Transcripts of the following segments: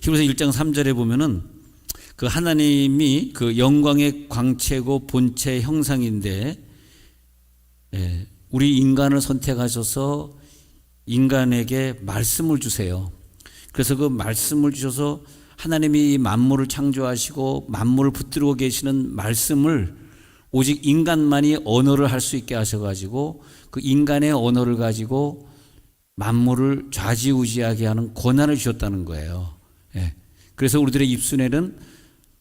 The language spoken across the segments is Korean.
히브리서 1장 3절에 보면은 그 하나님이 그 영광의 광채고 본체의 형상인데, 우리 인간을 선택하셔서 인간에게 말씀을 주세요. 그래서 그 말씀을 주셔서 하나님이 이 만물을 창조하시고 만물을 붙들고 계시는 말씀을 오직 인간만이 언어를 할 수 있게 하셔가지고 그 인간의 언어를 가지고 만물을 좌지우지하게 하는 권한을 주셨다는 거예요. 그래서 우리들의 입술에는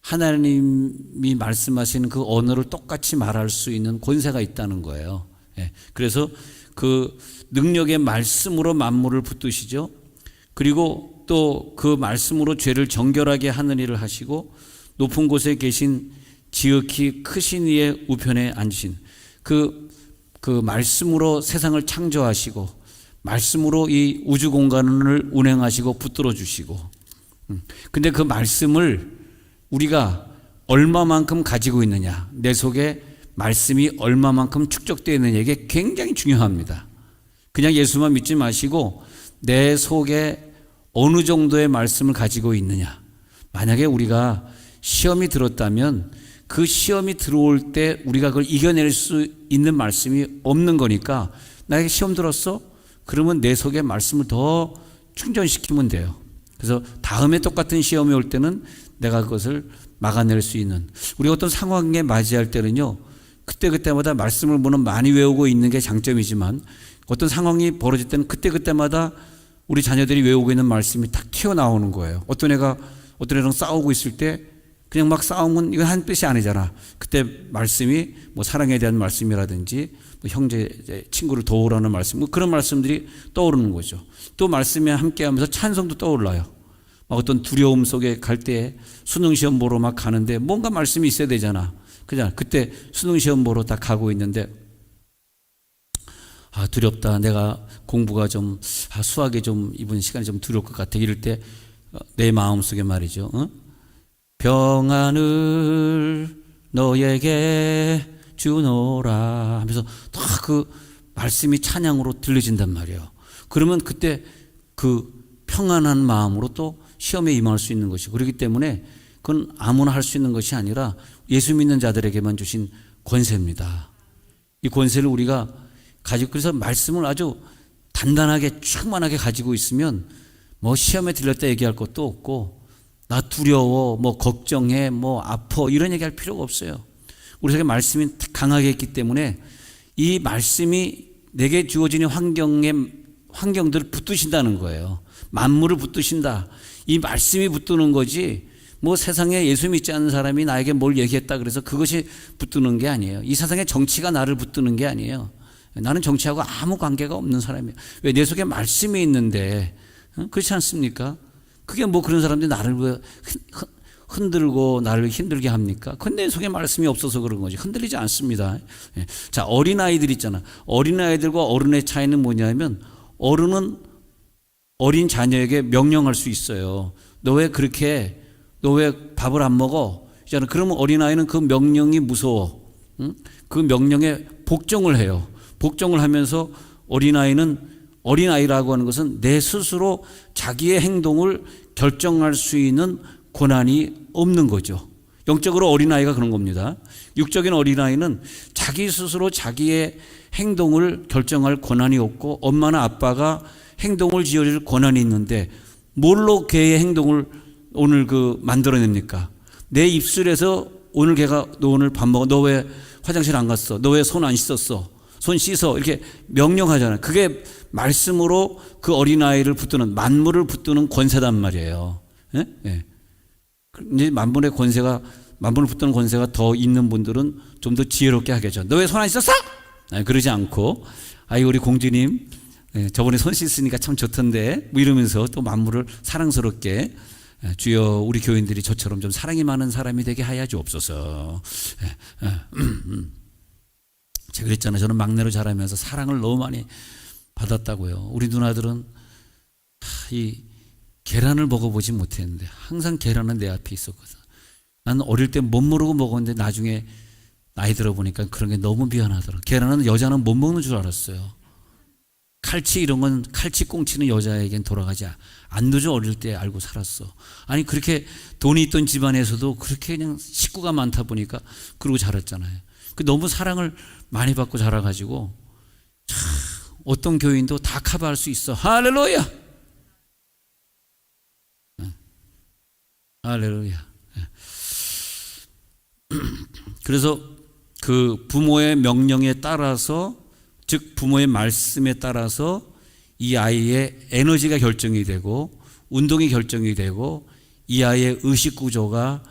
하나님이 말씀하시는 그 언어를 똑같이 말할 수 있는 권세가 있다는 거예요. 그래서 그 능력의 말씀으로 만물을 붙드시죠. 그리고 또 그 말씀으로 죄를 정결하게 하는 일을 하시고 높은 곳에 계신 지극히 크신 이의 우편에 앉으신 그 말씀으로 세상을 창조하시고 말씀으로 이 우주 공간을 운행하시고 붙들어 주시고, 근데 그 말씀을 우리가 얼마만큼 가지고 있느냐, 내 속에 말씀이 얼마만큼 축적되어 있느냐, 이게 굉장히 중요합니다. 그냥 예수만 믿지 마시고 내 속에 어느 정도의 말씀을 가지고 있느냐. 만약에 우리가 시험이 들었다면 그 시험이 들어올 때 우리가 그걸 이겨낼 수 있는 말씀이 없는 거니까, 나에게 시험 들었어? 그러면 내 속에 말씀을 더 충전시키면 돼요. 그래서 다음에 똑같은 시험이 올 때는 내가 그것을 막아낼 수 있는, 우리가 어떤 상황에 맞이할 때는요, 그때마다 말씀을 물론 많이 외우고 있는 게 장점이지만 어떤 상황이 벌어질 때는 그때마다 우리 자녀들이 외우고 있는 말씀이 딱 튀어나오는 거예요. 어떤 애랑 싸우고 있을 때 그냥 막 싸우면 이건 한 뜻이 아니잖아. 그때 말씀이 뭐 사랑에 대한 말씀이라든지 뭐 형제, 친구를 도우라는 말씀, 뭐 그런 말씀들이 떠오르는 거죠. 또 말씀에 함께 하면서 찬송도 떠올라요. 막 어떤 두려움 속에 갈 때 수능시험 보러 막 가는데 뭔가 말씀이 있어야 되잖아. 그냥 그때 수능시험 보러 딱 가고 있는데, 두렵다. 내가 공부가 좀, 수학이 좀 이번 시간이 좀 두려울 것 같아. 이럴 때 내 마음속에 말이죠. 평안을 너에게 주노라 하면서 다 그 말씀이 찬양으로 들려진단 말이에요. 그러면 그때 그 평안한 마음으로 또 시험에 임할 수 있는 것이고, 그렇기 때문에 그건 아무나 할 수 있는 것이 아니라 예수 믿는 자들에게만 주신 권세입니다. 이 권세를 우리가 가지고, 그래서 말씀을 아주 단단하게 충만하게 가지고 있으면 뭐 시험에 들렸다 얘기할 것도 없고, 나 두려워, 뭐 걱정해, 뭐 아파, 이런 얘기할 필요가 없어요. 우리 속에 말씀이 강하게 있기 때문에 이 말씀이 내게 주어지는 환경들을 붙드신다는 거예요. 만물을 붙드신다. 이 말씀이 붙드는 거지, 뭐 세상에 예수 믿지 않는 사람이 나에게 뭘 얘기했다 그래서 그것이 붙드는 게 아니에요. 이 세상의 정치가 나를 붙드는 게 아니에요. 나는 정치하고 아무 관계가 없는 사람이에요. 왜? 내 속에 말씀이 있는데. 그렇지 않습니까? 그게 뭐 그런 사람들이 나를 흔들고 나를 힘들게 합니까? 그건 내 속에 말씀이 없어서 그런 거지. 흔들리지 않습니다. 자, 어린아이들 있잖아. 어린아이들과 어른의 차이는 뭐냐면, 어른은 어린 자녀에게 명령할 수 있어요. 너 왜 밥을 안 먹어? 있잖아. 그러면 어린아이는 그 명령이 무서워. 그 명령에 복종을 해요. 복종을 하면서 어린아이라고 하는 것은 내 스스로 자기의 행동을 결정할 수 있는 권한이 없는 거죠. 영적으로 어린아이가 그런 겁니다. 육적인 어린아이는 자기 스스로 자기의 행동을 결정할 권한이 없고, 엄마나 아빠가 행동을 지어줄 권한이 있는데 뭘로 걔의 행동을 오늘 만들어냅니까? 내 입술에서 오늘 걔가 너 오늘 밥 먹어, 너 왜 화장실 안 갔어, 너 왜 손 안 씻었어, 손 씻어, 이렇게 명령하잖아요. 그게 말씀으로 그 어린아이를 붙드는, 만물을 붙드는 권세단 말이에요. 이제 만물을 붙드는 권세가 더 있는 분들은 좀 더 지혜롭게 하겠죠. 너 왜 손 안 씻었어? 그러지 않고, 우리 공주님 저번에 손 씻으니까 참 좋던데, 뭐 이러면서 또 만물을 사랑스럽게, 주여 우리 교인들이 저처럼 좀 사랑이 많은 사람이 되게 하여 주옵소서. 제가 그랬잖아요. 저는 막내로 자라면서 사랑을 너무 많이 받았다고요. 우리 누나들은 이 계란을 먹어보지 못했는데 항상 계란은 내 앞에 있었거든. 나는 어릴 때 못 모르고 먹었는데 나중에 나이 들어보니까 그런 게 너무 미안하더라. 계란은 여자는 못 먹는 줄 알았어요. 칼치 이런 건 칼치 꽁치는 여자에겐 돌아가지 않는 어릴 때 알고 살았어. 아니 그렇게 돈이 있던 집안에서도 그렇게 그냥 식구가 많다 보니까 그러고 자랐잖아요. 너무 사랑을 많이 받고 자라가지고 참 어떤 교인도 다 커버할 수 있어. 할렐루야. 할렐루야. 그래서 그 부모의 명령에 따라서, 즉 부모의 말씀에 따라서 이 아이의 에너지가 결정이 되고 운동이 결정이 되고 이 아이의 의식 구조가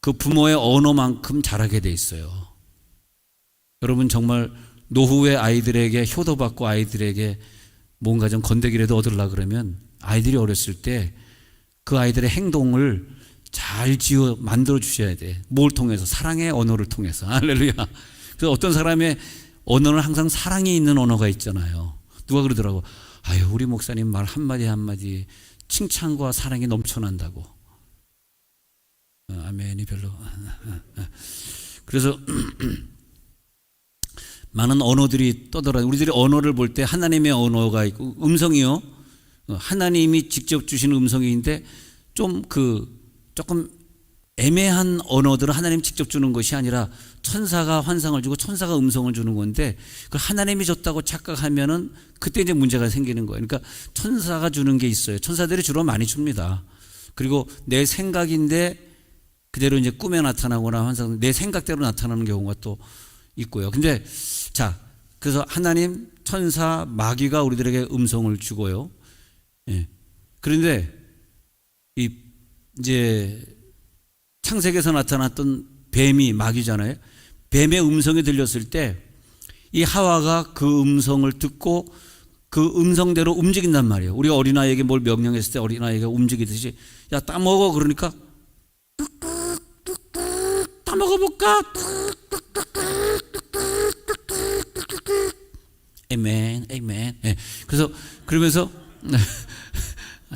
그 부모의 언어만큼 자라게 돼 있어요. 여러분 정말 노후의 아이들에게 효도받고 아이들에게 뭔가 좀 건더기라도 얻으려고 그러면 아이들이 어렸을 때 그 아이들의 행동을 잘 지어 만들어 주셔야 돼. 뭘 통해서? 사랑의 언어를 통해서. 할렐루야. 그래서 어떤 사람의 언어는 항상 사랑이 있는 언어가 있잖아요. 누가 그러더라고. 아유, 우리 목사님 말 한마디 한마디 칭찬과 사랑이 넘쳐난다고. 아멘이 별로. 그래서 많은 언어들이 떠돌아요. 우리들이 언어를 볼 때 하나님의 언어가 있고, 음성이요. 하나님이 직접 주시는 음성인데 조금 애매한 언어들은 하나님 직접 주는 것이 아니라 천사가 환상을 주고 천사가 음성을 주는 건데, 그걸 하나님이 줬다고 착각하면은 그때 이제 문제가 생기는 거예요. 그러니까 천사가 주는 게 있어요. 천사들이 주로 많이 줍니다. 그리고 내 생각인데 그대로 이제 꿈에 나타나거나 환상, 내 생각대로 나타나는 경우가 또 있고요. 근데 자, 그래서 하나님, 천사, 마귀가 우리들에게 음성을 주고요. 예. 그런데 이제 창세기에서 나타났던 뱀이 마귀잖아요. 뱀의 음성이 들렸을 때 이 하와가 그 음성을 듣고 그 음성대로 움직인단 말이에요. 우리가 어린아이에게 뭘 명령했을 때 어린아이가 움직이듯이 야, 따먹어 그러니까 따먹어볼까? 아멘, 아멘. 네. 그래서 그러면서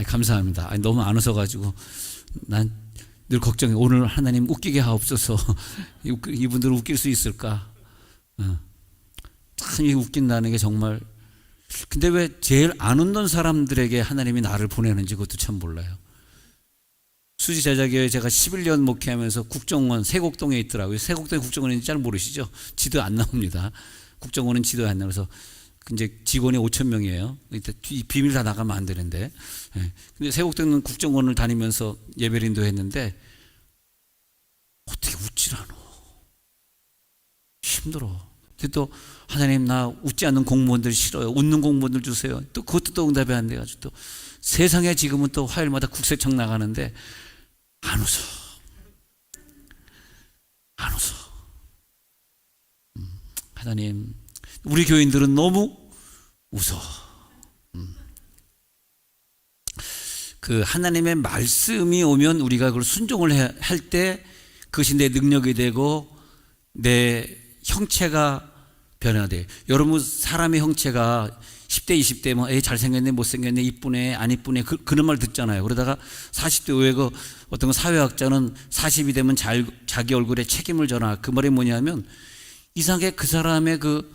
감사합니다. 너무 안 웃어가지고 난 늘 걱정해. 오늘 하나님 웃기게 하옵소서. 이분들 웃길 수 있을까? 참 웃긴다는 게 정말. 근데 왜 제일 안 웃는 사람들에게 하나님이 나를 보내는지 그것도 참 몰라요. 수지제자교회 제가 11년 목회하면서 국정원 세곡동에 있더라고요. 세곡동에 국정원인지 잘 모르시죠? 지도 안 나옵니다. 국정원은 지도에 안 나와서 이제 직원이 5,000명이에요. 비밀 다 나가면 안 되는데. 근데 세곡동은 국정원을 다니면서 예배를 인도했는데 어떻게 웃질 않어? 힘들어. 근데 또 하나님 나 웃지 않는 공무원들 싫어요. 웃는 공무원들 주세요. 또 그것도 또 응답이 안 돼가지고 또 세상에 지금은 또 화요일마다 국세청 나가는데 안 웃어. 안 웃어. 하나님, 우리 교인들은 너무 웃어. 그 하나님의 말씀이 오면 우리가 그걸 순종을 할 때 그것이 내 능력이 되고 내 형체가 변화돼. 여러분 사람의 형체가 10대 20대 뭐 잘생겼네 못생겼네 이쁘네 안 이쁘네 그런 말 듣잖아요. 그러다가 40대 후에 그 어떤 사회학자는 40이 되면 자기 얼굴에 책임을 져라. 그 말이 뭐냐면 이상하게 그 사람의 그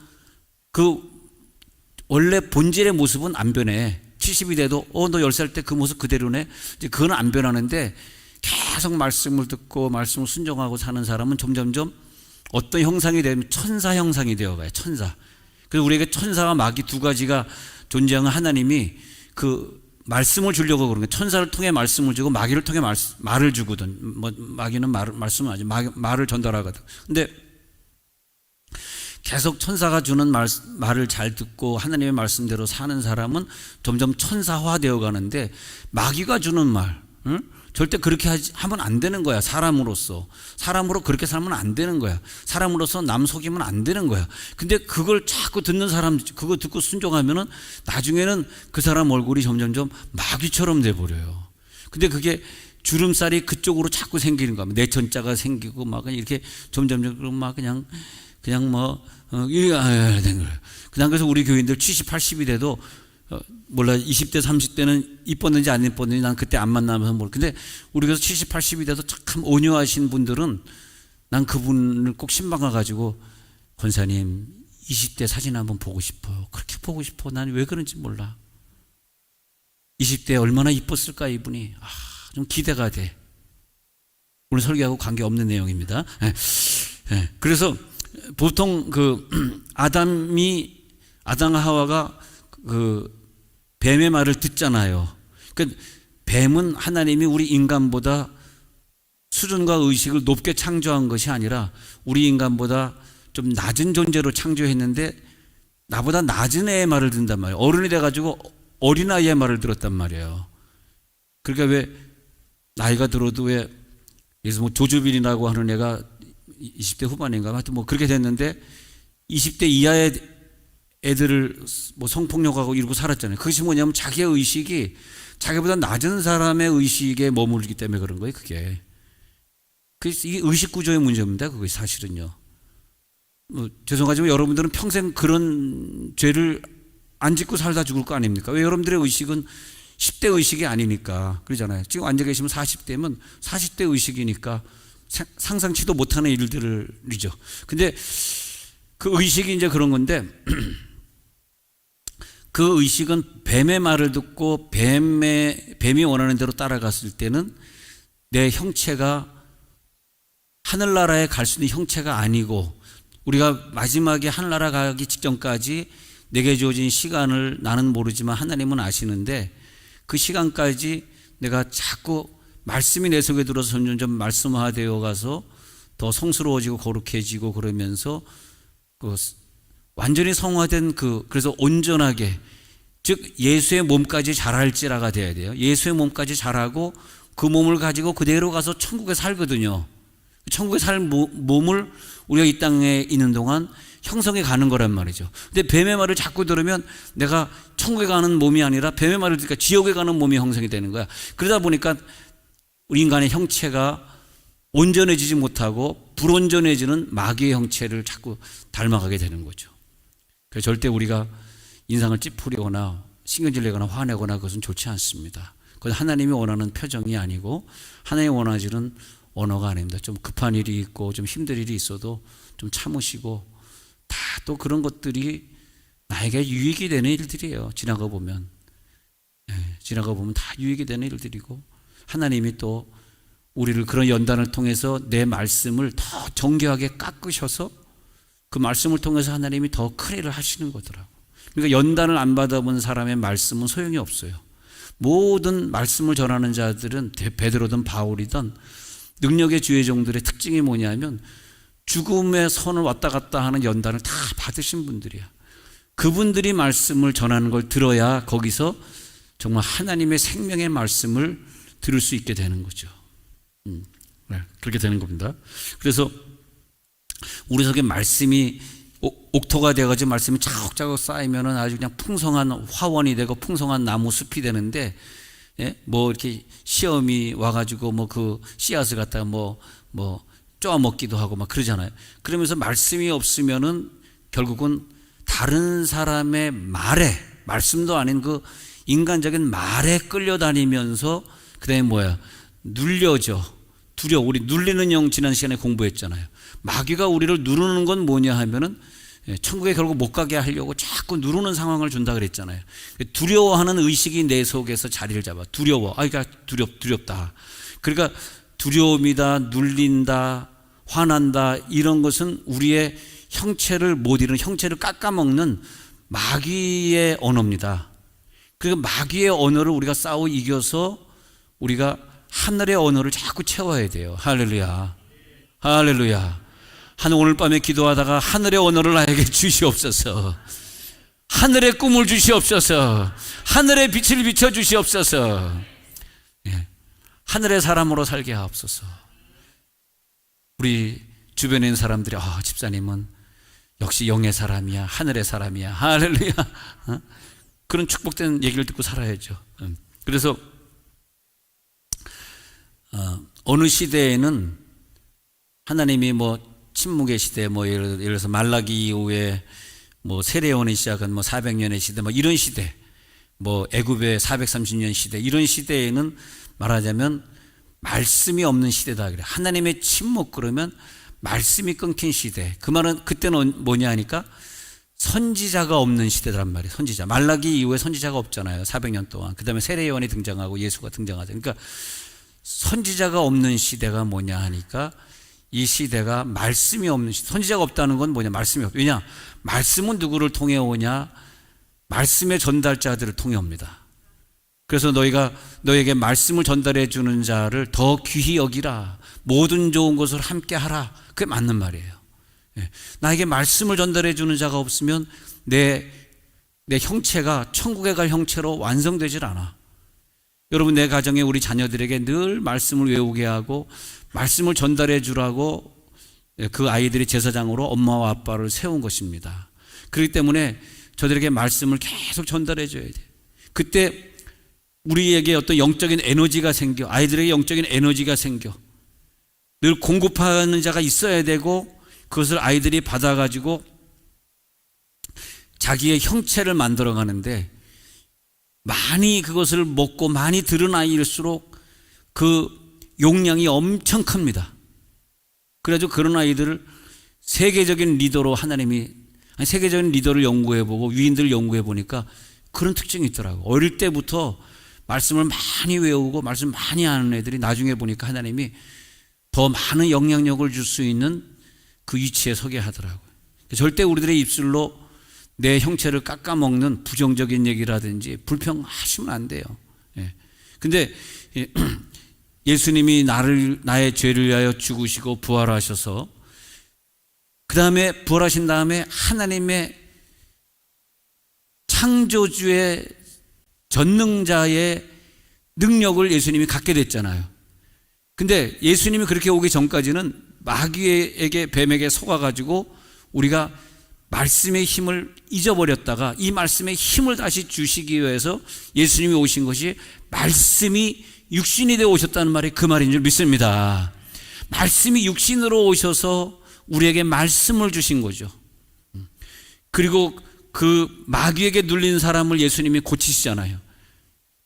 원래 본질의 모습은 안 변해. 70이 돼도 너 10살 때 그 모습 그대로네. 이제 그건 안 변하는데 계속 말씀을 듣고 말씀을 순종하고 사는 사람은 점점점 어떤 형상이 되면 천사 형상이 되어가요. 천사. 그래서 우리에게 천사와 마귀 두 가지가 존재하는 하나님이 그 말씀을 주려고 그런 거예요. 천사를 통해 말씀을 주고 마귀를 통해 말을 주거든. 뭐 마귀는 말씀을 하지. 말을 전달하거든. 근데 계속 천사가 주는 말을 잘 듣고 하나님의 말씀대로 사는 사람은 점점 천사화되어 가는데 마귀가 주는 말, 절대 그렇게 하면 안 되는 거야. 사람으로 그렇게 살면 안 되는 거야. 사람으로서 남 속이면 안 되는 거야. 근데 그걸 자꾸 듣는 사람, 그거 듣고 순종하면은 나중에는 그 사람 얼굴이 점점점 마귀처럼 돼버려요. 근데 그게 주름살이 그쪽으로 자꾸 생기는 거야. 내천자가 생기고 막 이렇게 점점점 막 그냥 이래야 되는 거예요. 그래서 우리 교인들 70, 80이 돼도 몰라 20대, 30대는 이뻤는지 안 이뻤는지 난 그때 안 만나면서 모르. 근데 우리가 70, 80이 돼도 참 온유하신 분들은 난 그분을 꼭 신방 가가지고 권사님 20대 사진 한번 보고 싶어요. 그렇게 보고 싶어. 난 왜 그런지 몰라. 20대 얼마나 이뻤을까 이분이. 좀 기대가 돼. 오늘 설교하고 관계없는 내용입니다. 그래서 보통 아담과 하와가 뱀의 말을 듣잖아요. 그러니까 뱀은 하나님이 우리 인간보다 수준과 의식을 높게 창조한 것이 아니라 우리 인간보다 좀 낮은 존재로 창조했는데 나보다 낮은 애의 말을 듣는단 말이에요. 어른이 돼가지고 어린아이의 말을 들었단 말이에요. 그러니까 왜 나이가 들어도 왜 그래서 뭐 조주빈이라고 하는 애가 20대 후반인가 하여튼 뭐 그렇게 됐는데 20대 이하의 애들을 뭐 성폭력하고 이러고 살았잖아요. 그것이 뭐냐면 자기의 의식이 자기보다 낮은 사람의 의식에 머무르기 때문에 그런 거예요. 그게 이게 의식 구조의 문제입니다. 그게 사실은요. 죄송하지만 여러분들은 평생 그런 죄를 안 짓고 살다 죽을 거 아닙니까? 왜 여러분들의 의식은 10대 의식이 아니니까 그러잖아요. 지금 앉아 계시면 40대면 40대 의식이니까 상상치도 못하는 일들이죠. 근데 그 의식이 이제 그런 건데 그 의식은 뱀의 말을 듣고 뱀이 원하는 대로 따라갔을 때는 내 형체가 하늘나라에 갈 수 있는 형체가 아니고 우리가 마지막에 하늘나라 가기 직전까지 내게 주어진 시간을 나는 모르지만 하나님은 아시는데 그 시간까지 내가 자꾸 말씀이 내 속에 들어서 점점 말씀화되어 가서 더 성스러워지고 거룩해지고 그러면서 완전히 성화된 그래서 온전하게 즉 예수의 몸까지 자랄지라가 돼야 돼요. 예수의 몸까지 자라고 그 몸을 가지고 그대로 가서 천국에 살거든요. 천국에 살 몸을 우리가 이 땅에 있는 동안 형성해 가는 거란 말이죠. 근데 뱀의 말을 자꾸 들으면 내가 천국에 가는 몸이 아니라 뱀의 말을 들으니까 지옥에 가는 몸이 형성이 되는 거야. 그러다 보니까 우리 인간의 형체가 온전해지지 못하고 불온전해지는 마귀의 형체를 자꾸 닮아가게 되는 거죠. 그래서 절대 우리가 인상을 찌푸리거나 신경질 내거나 화내거나 그것은 좋지 않습니다. 그건 하나님이 원하는 표정이 아니고 하나님이 원하시는 언어가 아닙니다. 좀 급한 일이 있고 좀 힘든 일이 있어도 좀 참으시고 다 또 그런 것들이 나에게 유익이 되는 일들이에요. 지나가 보면 다 유익이 되는 일들이고 하나님이 또 우리를 그런 연단을 통해서 내 말씀을 더 정교하게 깎으셔서 그 말씀을 통해서 하나님이 더 큰 일을 하시는 거더라고요. 그러니까 연단을 안 받아본 사람의 말씀은 소용이 없어요. 모든 말씀을 전하는 자들은 베드로든 바울이든 능력의 주의 종들의 특징이 뭐냐면 죽음의 선을 왔다 갔다 하는 연단을 다 받으신 분들이야. 그분들이 말씀을 전하는 걸 들어야 거기서 정말 하나님의 생명의 말씀을 들을 수 있게 되는 거죠. 그렇게 되는 겁니다. 그래서 우리 속에 말씀이 옥토가 되어가지고 말씀이 차곡차곡 쌓이면 아주 그냥 풍성한 화원이 되고 풍성한 나무 숲이 되는데 뭐 이렇게 시험이 와가지고 뭐 그 씨앗을 갖다가 뭐 쪼아먹기도 하고 막 그러잖아요. 그러면서 말씀이 없으면은 결국은 다른 사람의 말에 말씀도 아닌 그 인간적인 말에 끌려다니면서 그다음에 뭐야 눌려져 두려워. 우리 눌리는 영 지난 시간에 공부했잖아요. 마귀가 우리를 누르는 건 뭐냐 하면은 천국에 결국 못 가게 하려고 자꾸 누르는 상황을 준다 그랬잖아요. 두려워하는 의식이 내 속에서 자리를 잡아. 두려워. 그러니까 두렵다. 그러니까 두려움이다, 눌린다, 화난다 이런 것은 우리의 형체를 못 이루는 형체를 깎아먹는 마귀의 언어입니다. 그러니까 마귀의 언어를 우리가 싸워 이겨서 우리가 하늘의 언어를 자꾸 채워야 돼요. 할렐루야. 할렐루야. 오늘 밤에 기도하다가 하늘의 언어를 나에게 주시옵소서. 하늘의 꿈을 주시옵소서. 하늘의 빛을 비춰 주시옵소서. 하늘의 사람으로 살게 하옵소서. 우리 주변에 있는 사람들이 집사님은 역시 영의 사람이야, 하늘의 사람이야. 할렐루야. 그런 축복된 얘기를 듣고 살아야죠. 그래서 어느 시대에는 하나님이 뭐 침묵의 시대, 뭐 예를 들어서 말라기 이후에 뭐 세례원이 시작한 뭐 400년의 시대, 뭐 이런 시대, 뭐 애굽의 430년 시대, 이런 시대에는 말하자면 말씀이 없는 시대다 그래. 하나님의 침묵 그러면 말씀이 끊긴 시대. 그 말은 그때는 뭐냐 하니까 선지자가 없는 시대란 말이에요. 선지자. 말라기 이후에 선지자가 없잖아요. 400년 동안. 그 다음에 세례 요한이 등장하고 예수가 등장하죠. 그러니까 선지자가 없는 시대가 뭐냐 하니까 이 시대가 말씀이 없는 시대. 선지자가 없다는 건 뭐냐? 말씀이 없다. 왜냐? 말씀은 누구를 통해 오냐? 말씀의 전달자들을 통해 옵니다. 그래서 너에게 말씀을 전달해 주는 자를 더 귀히 여기라. 모든 좋은 것을 함께 하라. 그게 맞는 말이에요. 나에게 말씀을 전달해 주는 자가 없으면 내 형체가 천국에 갈 형체로 완성되질 않아. 여러분, 내 가정에 우리 자녀들에게 늘 말씀을 외우게 하고 말씀을 전달해 주라고 그 아이들이 제사장으로 엄마와 아빠를 세운 것입니다. 그렇기 때문에 저들에게 말씀을 계속 전달해 줘야 돼. 그때 우리에게 어떤 영적인 에너지가 생겨. 아이들에게 영적인 에너지가 생겨. 늘 공급하는 자가 있어야 되고 그것을 아이들이 받아가지고 자기의 형체를 만들어 가는데 많이 그것을 먹고 많이 들은 아이일수록 그 용량이 엄청 큽니다. 그래가지고 그런 아이들을 세계적인 리더로 세계적인 리더를 연구해보고 위인들을 연구해보니까 그런 특징이 있더라고요. 어릴 때부터 말씀을 많이 외우고 말씀 많이 하는 애들이 나중에 보니까 하나님이 더 많은 영향력을 줄 수 있는 그 위치에 서게 하더라고요. 절대 우리들의 입술로 내 형체를 깎아먹는 부정적인 얘기라든지 불평하시면 안 돼요. 근데 예수님이 나의 죄를 위하여 죽으시고 부활하셔서 그 다음에 부활하신 다음에 하나님의 창조주의 전능자의 능력을 예수님이 갖게 됐잖아요. 근데 예수님이 그렇게 오기 전까지는 마귀에게 뱀에게 속아가지고 우리가 말씀의 힘을 잊어버렸다가 이 말씀의 힘을 다시 주시기 위해서 예수님이 오신 것이 말씀이 육신이 되어 오셨다는 말이 그 말인 줄 믿습니다. 말씀이 육신으로 오셔서 우리에게 말씀을 주신 거죠. 그리고 그 마귀에게 눌린 사람을 예수님이 고치시잖아요.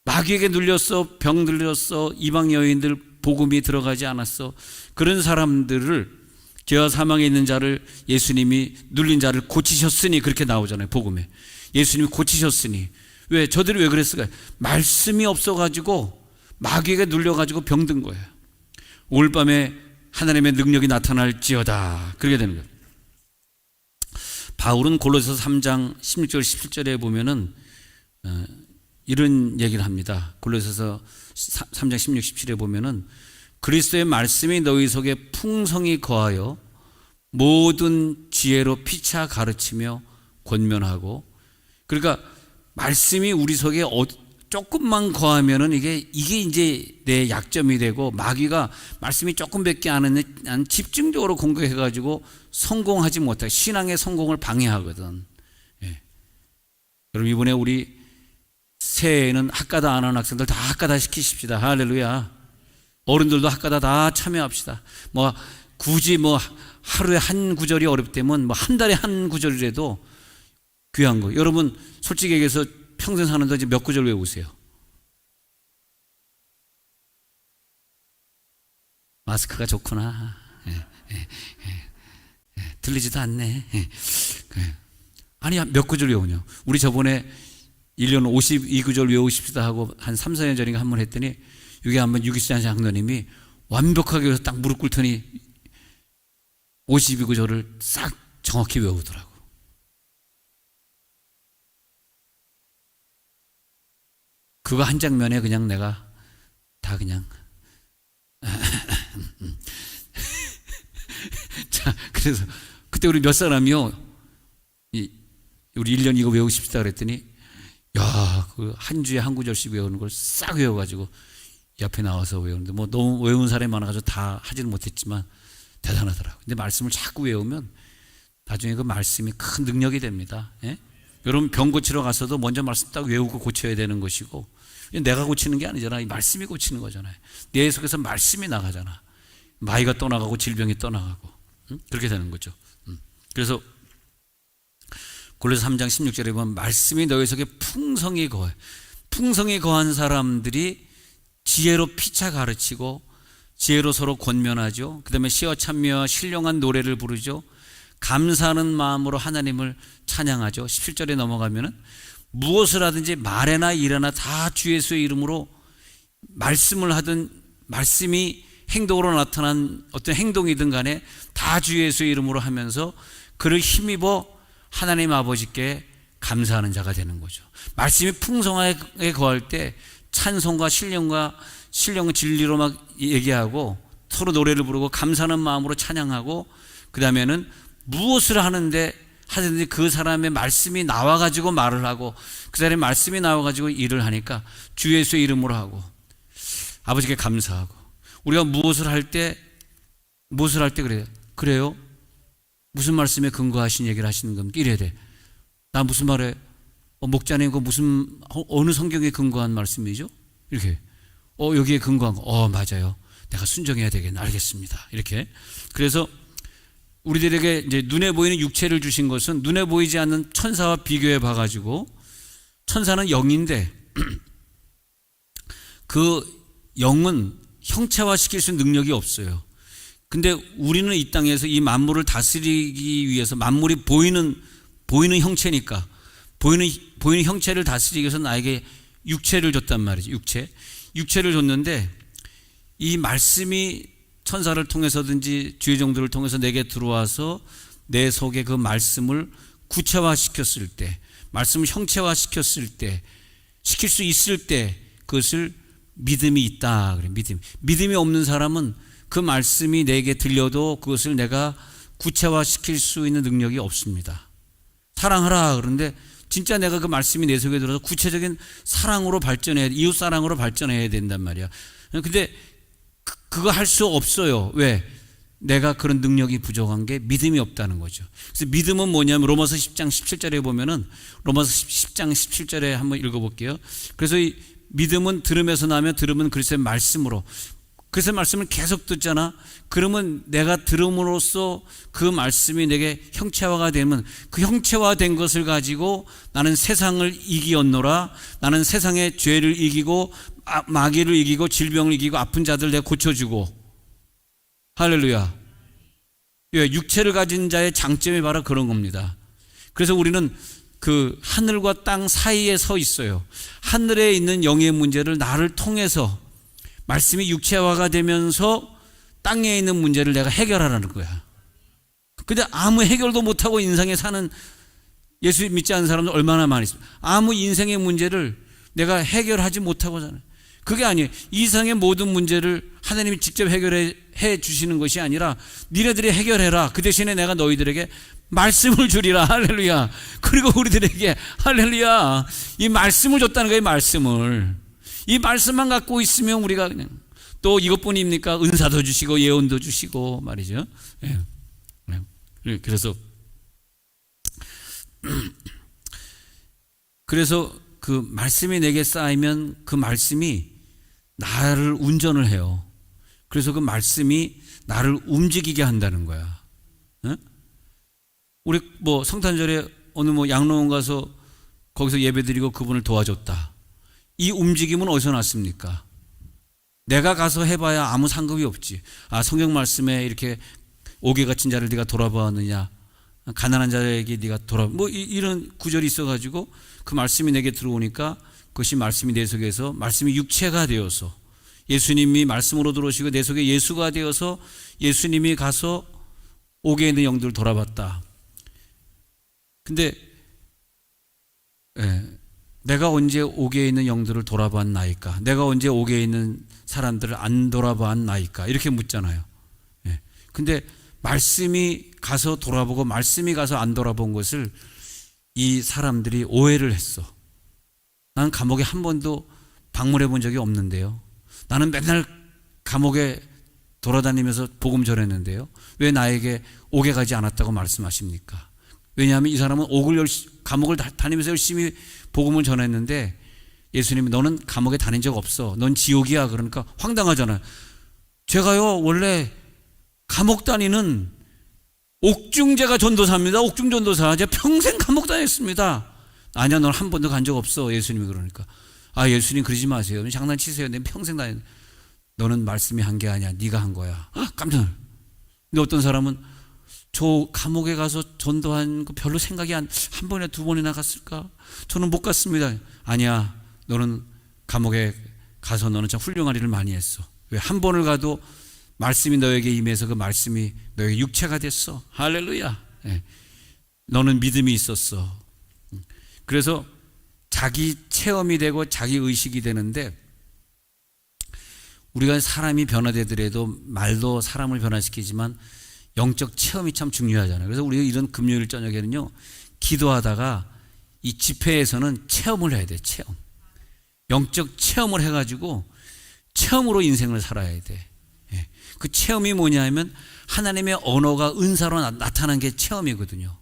마귀에게 눌렸어, 병 들렸어, 이방 여인들 복음이 들어가지 않았어. 그런 사람들을, 죄와 사망에 있는 자를 예수님이 눌린 자를 고치셨으니 그렇게 나오잖아요. 복음에 예수님이 고치셨으니. 왜? 저들이 왜 그랬을까요? 말씀이 없어가지고 마귀에게 눌려가지고 병든 거예요. 오늘 밤에 하나님의 능력이 나타날지어다, 그렇게 되는 거예요. 바울은 골로새서 3장 16절 17절에 보면은 이런 얘기를 합니다. 골로새서 3장 16, 17에 보면은 그리스도의 말씀이 너희 속에 풍성히 거하여 모든 지혜로 피차 가르치며 권면하고. 그러니까 말씀이 우리 속에 조금만 거하면은 이게 이제 내 약점이 되고, 마귀가 말씀이 조금밖에 안 하는 집중적으로 공격해가지고 성공하지 못하게, 신앙의 성공을 방해하거든. 여러분, 이번에 우리 새해에는 학가다 안 하는 학생들 다 학가다 시키십시다. 할렐루야. 어른들도 학가다 다 참여합시다. 굳이 하루에 한 구절이 어렵다면 한 달에 한 구절이라도 귀한 거. 여러분, 솔직히 얘기해서 평생 사는데 이제 몇 구절 외우세요? 마스크가 좋구나. 들리지도 않네. 아니, 몇 구절 외우냐? 우리 저번에 1년 52구절 외우십시다 하고 한 3, 4년 전인가 한 번 했더니, 이게 한번 유기찬 장로님이 완벽하게 해서 딱 무릎 꿇더니 52구절을 싹 정확히 외우더라고. 그거 한 장면에 그냥 내가 다 그냥 자, 그래서 그때 우리 몇 사람이요, 우리 1년 이거 외우십시다 그랬더니, 야, 그 한 주에 한 구절씩 외우는 걸 싹 외워가지고 옆에 나와서 외우는데, 너무 외운 사람이 많아가지고 다 하지는 못했지만 대단하더라고요. 근데 말씀을 자꾸 외우면 나중에 그 말씀이 큰 능력이 됩니다. 여러분, 병 고치러 가서도 먼저 말씀 딱 외우고 고쳐야 되는 것이고, 내가 고치는 게 아니잖아. 이 말씀이 고치는 거잖아요. 내 속에서 말씀이 나가잖아. 마귀가 떠나가고 질병이 떠나가고, 그렇게 되는 거죠. 그래서 골로새 3장 16절에 보면 말씀이 너희 속에 풍성히 거해. 풍성히 거한 사람들이 지혜로 피차 가르치고 지혜로 서로 권면하죠. 그 다음에 시어 찬미와 신령한 노래를 부르죠. 감사하는 마음으로 하나님을 찬양하죠. 17절에 넘어가면은 무엇을 하든지 말에나 일에나 다 주 예수의 이름으로 말씀을 하든 말씀이 행동으로 나타난 어떤 행동이든 간에 다 주 예수의 이름으로 하면서 그를 힘입어 하나님 아버지께 감사하는 자가 되는 거죠. 말씀이 풍성하게 거할 때 찬송과 신령과 진리로 막 얘기하고 서로 노래를 부르고 감사하는 마음으로 찬양하고, 그 다음에는 무엇을 하든지 그 사람의 말씀이 나와가지고 말을 하고 그 사람의 말씀이 나와가지고 일을 하니까 주 예수의 이름으로 하고 아버지께 감사하고. 우리가 무엇을 할 때 그래요? 무슨 말씀에 근거하신 얘기를 하시는 겁니까? 이래야 돼. 나 무슨 말에 목자님 그 무슨 어느 성경에 근거한 말씀이죠? 이렇게 여기에 근거한 거 맞아요. 내가 순종해야 되겠네. 알겠습니다. 이렇게. 그래서 우리들에게 이제 눈에 보이는 육체를 주신 것은 눈에 보이지 않는 천사와 비교해 봐가지고, 천사는 영인데 그 영은 형체화시킬 수 있는 능력이 없어요. 근데 우리는 이 땅에서 이 만물을 다스리기 위해서, 만물이 보이는 형체니까 보이는 형체를 다스리기 위해서 나에게 육체를 줬단 말이죠. 육체를 줬는데 이 말씀이 천사를 통해서든지 주의 종들을 통해서 내게 들어와서 내 속에 그 말씀을 구체화시켰을 때, 말씀을 형체화시켰을 때, 시킬 수 있을 때 그것을 믿음이 있다. 그래. 믿음이 없는 사람은 그 말씀이 내게 들려도 그것을 내가 구체화시킬 수 있는 능력이 없습니다. 사랑하라 그런데 진짜 내가 그 말씀이 내 속에 들어서 구체적인 사랑으로 발전해야 돼. 이웃 사랑으로 발전해야 된단 말이야. 근데 그거 할 수 없어요. 왜? 내가 그런 능력이 부족한 게 믿음이 없다는 거죠. 그래서 믿음은 뭐냐면 로마서 10장 17절에 보면은, 로마서 10장 17절에 한번 읽어볼게요. 그래서 이 믿음은 들음에서 나면 들음은 그리스도의 말씀으로. 그리스도의 말씀을 계속 듣잖아. 그러면 내가 들음으로써 그 말씀이 내게 형체화가 되면 그 형체화된 것을 가지고 나는 세상을 이기었노라. 나는 세상의 죄를 이기고 마귀를 이기고 질병을 이기고 아픈 자들 내가 고쳐주고. 할렐루야. 육체를 가진 자의 장점이 바로 그런 겁니다. 그래서 우리는 그 하늘과 땅 사이에 서 있어요. 하늘에 있는 영의 문제를 나를 통해서 말씀이 육체화가 되면서 땅에 있는 문제를 내가 해결하라는 거야. 근데 아무 해결도 못하고 인생에 사는 예수 믿지 않는 사람들 얼마나 많이 있습니까? 아무 인생의 문제를 내가 해결하지 못하고 사는. 그게 아니에요. 이 세상의 모든 문제를 하나님이 직접 해결해 주시는 것이 아니라 니네들이 해결해라. 그 대신에 내가 너희들에게 말씀을 주리라. 할렐루야. 그리고 우리들에게 할렐루야, 이 말씀을 줬다는 거예요. 말씀을. 이 말씀만 갖고 있으면 우리가 그냥 또 이것뿐입니까? 은사도 주시고 예언도 주시고 말이죠. 그래서 그 말씀이 내게 쌓이면 그 말씀이 나를 운전을 해요. 그래서 그 말씀이 나를 움직이게 한다는 거야. 우리 성탄절에 어느 양로원 가서 거기서 예배드리고 그분을 도와줬다. 이 움직임은 어디서 났습니까? 내가 가서 해봐야 아무 상급이 없지. 성경 말씀에 이렇게 옥에 갇힌 자를 네가 돌아보았느냐, 가난한 자에게 네가 이런 구절이 있어가지고 그 말씀이 내게 들어오니까 그것이 말씀이 내 속에서, 말씀이 육체가 되어서 예수님이 말씀으로 들어오시고 내 속에 예수가 되어서 예수님이 가서 옥에 있는 영들을 돌아봤다. 근데 내가 언제 옥에 있는 영들을 돌아봤나이까? 내가 언제 옥에 있는 사람들을 안 돌아봤나이까? 이렇게 묻잖아요. 근데 말씀이 가서 돌아보고 말씀이 가서 안 돌아본 것을 이 사람들이 오해를 했어. 나는 감옥에 한 번도 방문해 본 적이 없는데요. 나는 맨날 감옥에 돌아다니면서 복음 전했는데요. 왜 나에게 옥에 가지 않았다고 말씀하십니까? 왜냐하면 이 사람은 감옥을 다니면서 열심히 복음을 전했는데 예수님이 너는 감옥에 다닌 적 없어. 넌 지옥이야. 그러니까 황당하잖아요. 제가요 원래 감옥 다니는 옥중제가 전도사입니다. 옥중 전도사. 제가 평생 감옥 다녔습니다. 아니야, 넌 한 번도 간 적 없어. 예수님이 그러니까. 예수님 그러지 마세요. 장난치세요. 내가 평생 다녔는데. 너는 말씀이 한 게 아니야. 네가 한 거야. 깜짝 놀랐어요. 근데 어떤 사람은 저 감옥에 가서 전도한 거 별로 생각이 한 번이나 두 번이나 갔을까? 저는 못 갔습니다. 아니야, 너는 감옥에 가서 너는 참 훌륭한 일을 많이 했어. 왜? 한 번을 가도 말씀이 너에게 임해서 그 말씀이 너에게 육체가 됐어. 할렐루야. 예. 너는 믿음이 있었어. 그래서 자기 체험이 되고 자기 의식이 되는데, 우리가 사람이 변화되더라도 말도 사람을 변화시키지만 영적 체험이 참 중요하잖아요. 그래서 우리가 이런 금요일 저녁에는요, 기도하다가 이 집회에서는 체험을 해야 돼. 체험. 영적 체험을 해가지고 체험으로 인생을 살아야 돼. 예. 그 체험이 뭐냐 하면 하나님의 언어가 은사로 나타난 게 체험이거든요.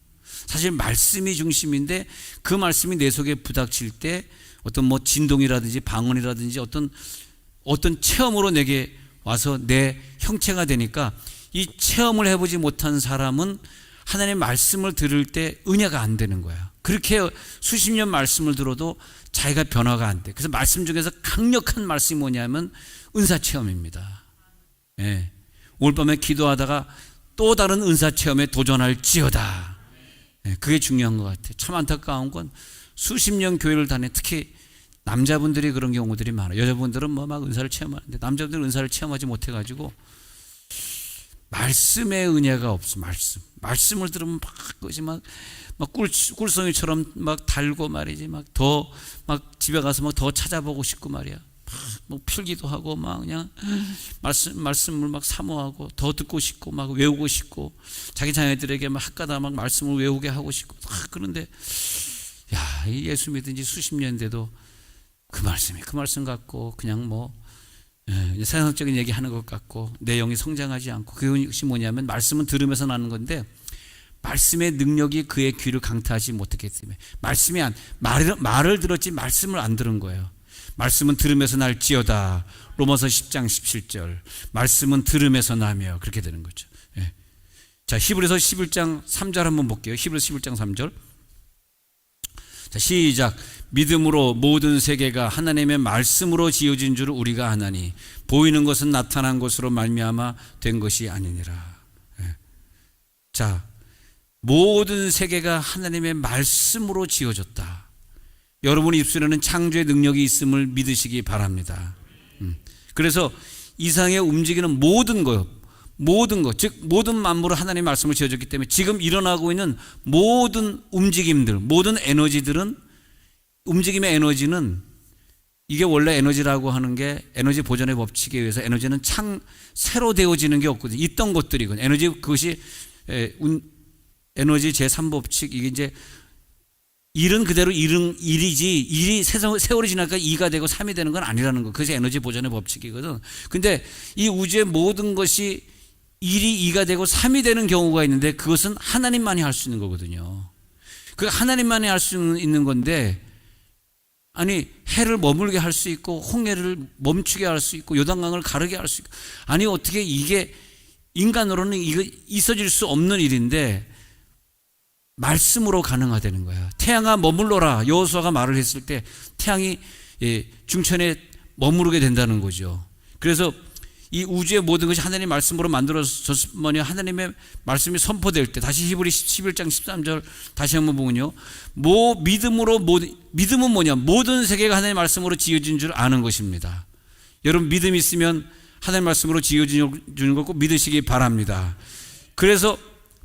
사실 말씀이 중심인데 그 말씀이 내 속에 부닥칠 때 어떤 뭐 진동이라든지 방언이라든지 어떤 체험으로 내게 와서 내 형체가 되니까, 이 체험을 해보지 못한 사람은 하나님의 말씀을 들을 때 은혜가 안 되는 거야. 그렇게 수십 년 말씀을 들어도 자기가 변화가 안 돼. 그래서 말씀 중에서 강력한 말씀이 뭐냐면 은사 체험입니다. 예. 오늘 밤에 기도하다가 또 다른 은사 체험에 도전할지어다. 예. 그게 중요한 것 같아요. 참 안타까운 건 수십 년 교회를 다니, 특히 남자분들이 그런 경우들이 많아요. 여자분들은 뭐 막 은사를 체험하는데 남자분들은 은사를 체험하지 못해가지고 말씀의 은혜가 없어. 말씀을 들으면 막 그것이 막 꿀송이처럼 막 달고 말이지, 막 집에 가서 막 더 찾아보고 싶고 말이야. 막 필기도 하고 막 그냥 말씀을 막 사모하고 더 듣고 싶고 막 외우고 싶고, 자기 자녀들에게 막 학가다 막 말씀을 외우게 하고 싶고. 그런데 야, 이 예수 믿은 지 수십 년 돼도 그 말씀 같고 그냥 뭐 세상적인 얘기하는 것 같고 내용이 성장하지 않고, 그것이 뭐냐면 말씀은 들으면서 나는 건데 말씀의 능력이 그의 귀를 강타하지 못했기 때문에, 말을 들었지 말씀을 안 들은 거예요. 말씀은 들으면서 날지어다. 로마서 10장 17절. 말씀은 들으면서 나며, 그렇게 되는 거죠. 예. 자, 히브리서 11장 3절 한번 볼게요. 히브리서 11장 3절. 자, 시작. 믿음으로 모든 세계가 하나님의 말씀으로 지어진 줄 우리가 아나니 보이는 것은 나타난 것으로 말미암아 된 것이 아니니라. 예. 자, 모든 세계가 하나님의 말씀으로 지어졌다. 여러분 입술에는 창조의 능력이 있음을 믿으시기 바랍니다. 그래서 이상에 움직이는 모든 것, 즉 모든 만물은 하나님의 말씀을 지어졌기 때문에 지금 일어나고 있는 모든 움직임들, 모든 에너지들은, 움직임의 에너지는, 이게 원래 에너지라고 하는 게 에너지 보존의 법칙에 의해서 에너지는 새로 되어지는 게 없거든요. 있던 것들이거든요. 그것이 에너지 제3법칙, 이게 이제 일은 그대로 일이지, 일이 세월이 지나니까 2가 되고 3이 되는 건 아니라는 거. 그것이 에너지 보존의 법칙이거든. 근데 이 우주의 모든 것이 일이 2가 되고 3이 되는 경우가 있는데 그것은 하나님만이 할 수 있는 거거든요. 그 하나님만이 할 수 있는 건데, 아니 해를 머물게 할 수 있고 홍해를 멈추게 할 수 있고 요단강을 가르게 할 수 있고, 아니 어떻게 이게 인간으로는 이거 있어질 수 없는 일인데 말씀으로 가능하다는 거야. 태양아 머물러라, 여호수아가 말을 했을 때 태양이 중천에 머무르게 된다는 거죠. 그래서 이 우주의 모든 것이 하나님의 말씀으로 만들어졌으니 하나님의 말씀이 선포될 때, 다시 히브리 11장 13절 다시 한번 보면요, 믿음은 뭐냐? 모든 세계가 하나님의 말씀으로 지어진 줄 아는 것입니다. 여러분 믿음이 있으면 하나님의 말씀으로 지어지는 걸 꼭 믿으시기 바랍니다. 그래서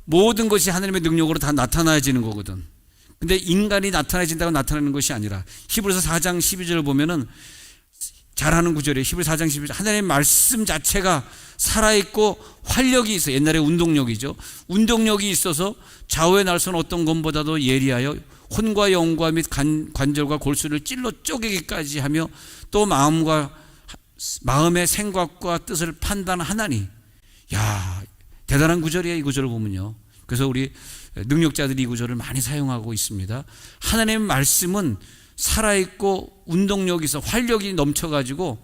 모든 것이 하나님의 능력으로 다 나타나지는 거거든. 근데 인간이 나타나진다고 나타나는 것이 아니라, 히브리서 4장 12절 보면은 잘하는 구절이에요. 히브리 4장 12절. 하나님의 말씀 자체가 살아있고 활력이 있어. 옛날에 운동력이죠. 운동력이 있어서 좌우의 날선 어떤 것보다도 예리하여 혼과 영과 및 관절과 골수를 찔러 쪼개기까지 하며 또 마음의 생각과 뜻을 판단하나니. 야, 대단한 구절이에요. 이 구절을 보면요. 그래서 우리 능력자들이 이 구절을 많이 사용하고 있습니다. 하나님의 말씀은 살아있고 운동력이 있어 활력이 넘쳐가지고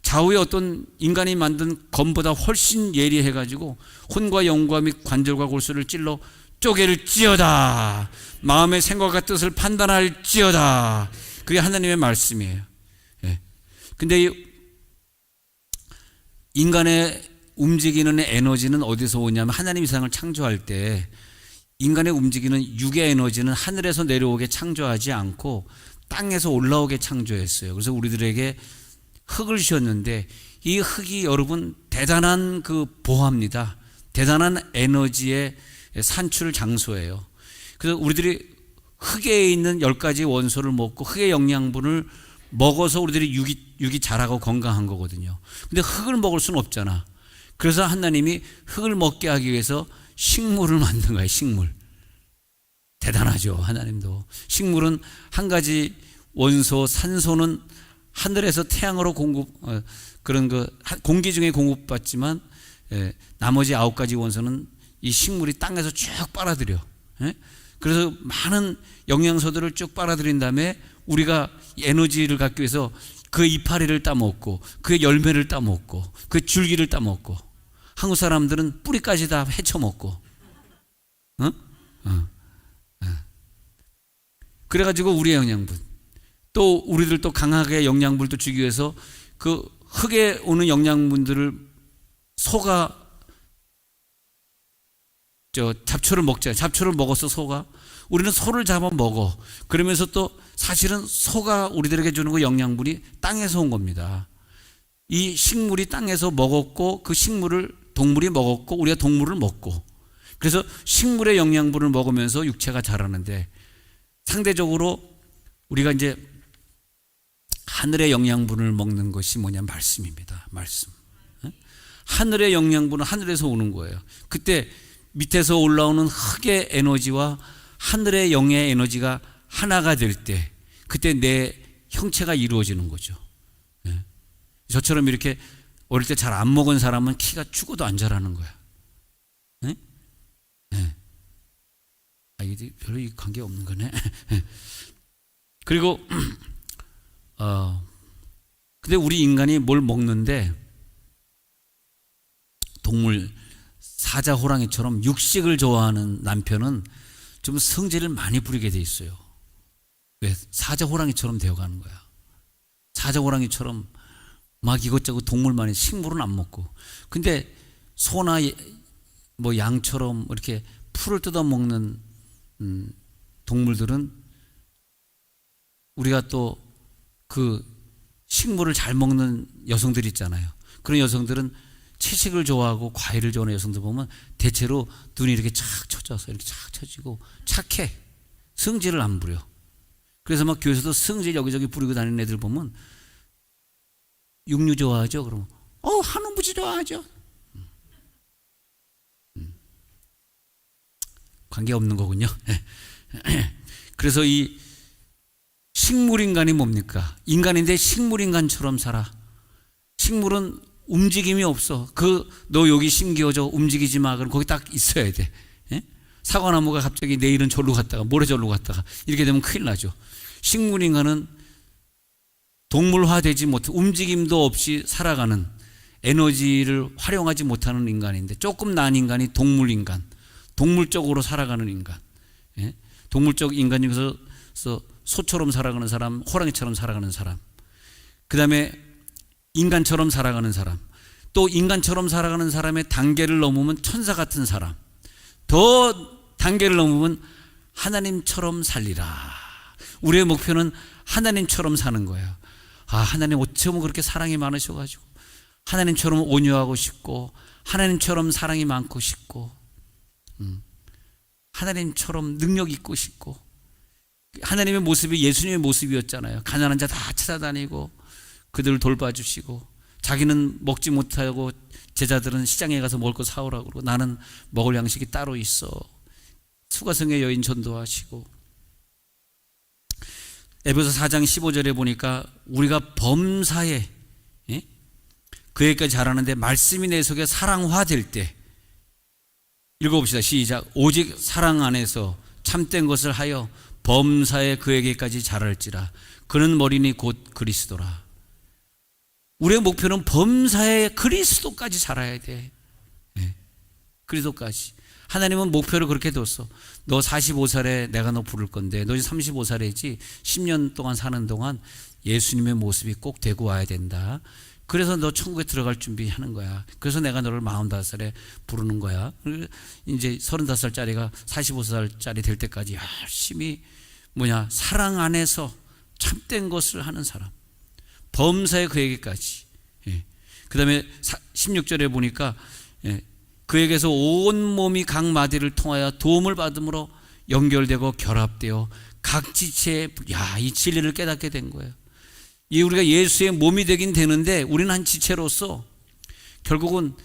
좌우의 어떤 인간이 만든 검보다 훨씬 예리해가지고 혼과 영과 및 관절과 골수를 찔러 쪼갤지어다. 마음의 생각과 뜻을 판단할지어다. 그게 하나님의 말씀이에요. 예. 근데 인간의 움직이는 에너지는 어디서 오냐면 하나님 이 세상을 창조할 때 인간의 움직이는 육의 에너지는 하늘에서 내려오게 창조하지 않고 땅에서 올라오게 창조했어요. 그래서 우리들에게 흙을 주셨는데 이 흙이 여러분 대단한 그 보화입니다. 대단한 에너지의 산출 장소예요. 그래서 우리들이 흙에 있는 10가지 원소를 먹고 흙의 영양분을 먹어서 우리들이 육이 자라고 건강한 거거든요. 근데 흙을 먹을 수는 없잖아. 그래서 하나님이 흙을 먹게 하기 위해서 식물을 만든 거예요. 식물. 대단하죠. 하나님도. 식물은 한 가지 원소 산소는 하늘에서 태양으로 그런 공기 중에 공급받지만 나머지 9가지 원소는 이 식물이 땅에서 쭉 빨아들여. 그래서 많은 영양소들을 쭉 빨아들인 다음에 우리가 에너지를 갖기 위해서 그 이파리를 따먹고 그 열매를 따먹고 그 줄기를 따먹고 한국 사람들은 뿌리까지 다 헤쳐먹고 그래가지고 우리의 영양분 또 우리들 또 강하게 영양분을 주기 위해서 그 흙에 오는 영양분들을 소가 잡초를 먹잖아요. 잡초를 먹어서 소가 우리는 소를 잡아 먹어. 그러면서 또 사실은 소가 우리들에게 주는 그 영양분이 땅에서 온 겁니다. 이 식물이 땅에서 먹었고 그 식물을 동물이 먹었고 우리가 동물을 먹고 그래서 식물의 영양분을 먹으면서 육체가 자라는데 상대적으로 우리가 이제 하늘의 영양분을 먹는 것이 뭐냐 말씀입니다. 말씀. 하늘의 영양분은 하늘에서 오는 거예요. 그때 밑에서 올라오는 흙의 에너지와 하늘의 영의 에너지가 하나가 될 때 그때 내 형체가 이루어지는 거죠. 저처럼 이렇게 어릴 때 잘 안 먹은 사람은 키가 죽어도 안 자라는 거야. 이게 별로 관계 없는 거네. 그리고 근데 우리 인간이 뭘 먹는데 동물 사자 호랑이처럼 육식을 좋아하는 남편은 좀 성질을 많이 부리게 돼 있어요. 왜? 사자 호랑이처럼 되어가는 거야. 사자 호랑이처럼 막 이것저것 동물만이 식물은 안 먹고 근데 소나 뭐 양처럼 이렇게 풀을 뜯어 먹는 동물들은 우리가 또 그 식물을 잘 먹는 여성들 있잖아요. 그런 여성들은 채식을 좋아하고 과일을 좋아하는 여성들 보면 대체로 눈이 이렇게 착 쳐져서 이렇게 착 쳐지고 착해. 성질을 안 부려. 그래서 막 교회에서도 성질 여기저기 부리고 다니는 애들 보면 육류 좋아하죠? 그러면 한우 무지 좋아하죠? 관계없는 거군요. 그래서 이 식물인간이 뭡니까? 인간인데 식물인간처럼 살아. 식물은 움직임이 없어. 너 여기 심기어져 움직이지 마. 그럼 거기 딱 있어야 돼. 사과나무가 갑자기 내일은 절로 갔다가 모레 절로 갔다가 이렇게 되면 큰일 나죠. 식물인간은 동물화되지 못해 움직임도 없이 살아가는 에너지를 활용하지 못하는 인간인데 조금 나은 인간이 동물인간, 동물적으로 살아가는 인간. 동물적 인간 중에서 소처럼 살아가는 사람, 호랑이처럼 살아가는 사람, 그 다음에 인간처럼 살아가는 사람, 또 인간처럼 살아가는 사람의 단계를 넘으면 천사 같은 사람, 더 단계를 넘으면 하나님처럼 살리라. 우리의 목표는 하나님처럼 사는 거예요. 하나님 어쩌면 그렇게 사랑이 많으셔가지고 하나님처럼 온유하고 싶고 하나님처럼 사랑이 많고 싶고 하나님처럼 능력 있고 싶고 하나님의 모습이 예수님의 모습이었잖아요. 가난한 자 다 찾아다니고 그들을 돌봐주시고 자기는 먹지 못하고 제자들은 시장에 가서 먹을 거 사오라고 그러고 나는 먹을 양식이 따로 있어. 수가성의 여인 전도하시고 에베소 4장 15절에 보니까 우리가 범사에 그에까지 자라는데 말씀이 내 속에 사랑화될 때 읽어봅시다. 시작. 오직 사랑 안에서 참된 것을 하여 범사에 그에게까지 자랄지라. 그는 머리니 곧 그리스도라. 우리의 목표는 범사에 그리스도까지 자라야 돼. 그리스도까지. 하나님은 목표를 그렇게 뒀어. 너 45살에 내가 너 부를 건데 너 이제 35살이지 10년 동안 사는 동안 예수님의 모습이 꼭 되고 와야 된다. 그래서 너 천국에 들어갈 준비하는 거야. 그래서 내가 너를 45살에 부르는 거야. 이제 35살짜리가 45살짜리 될 때까지 열심히 사랑 안에서 참된 것을 하는 사람. 범사에 그에게까지. 그 다음에 16절에 보니까 그에게서 온 몸이 각 마디를 통하여 도움을 받음으로 연결되고 결합되어 각 지체에 이 진리를 깨닫게 된 거예요. 이 우리가 예수의 몸이 되긴 되는데 우리는 한 지체로서 결국은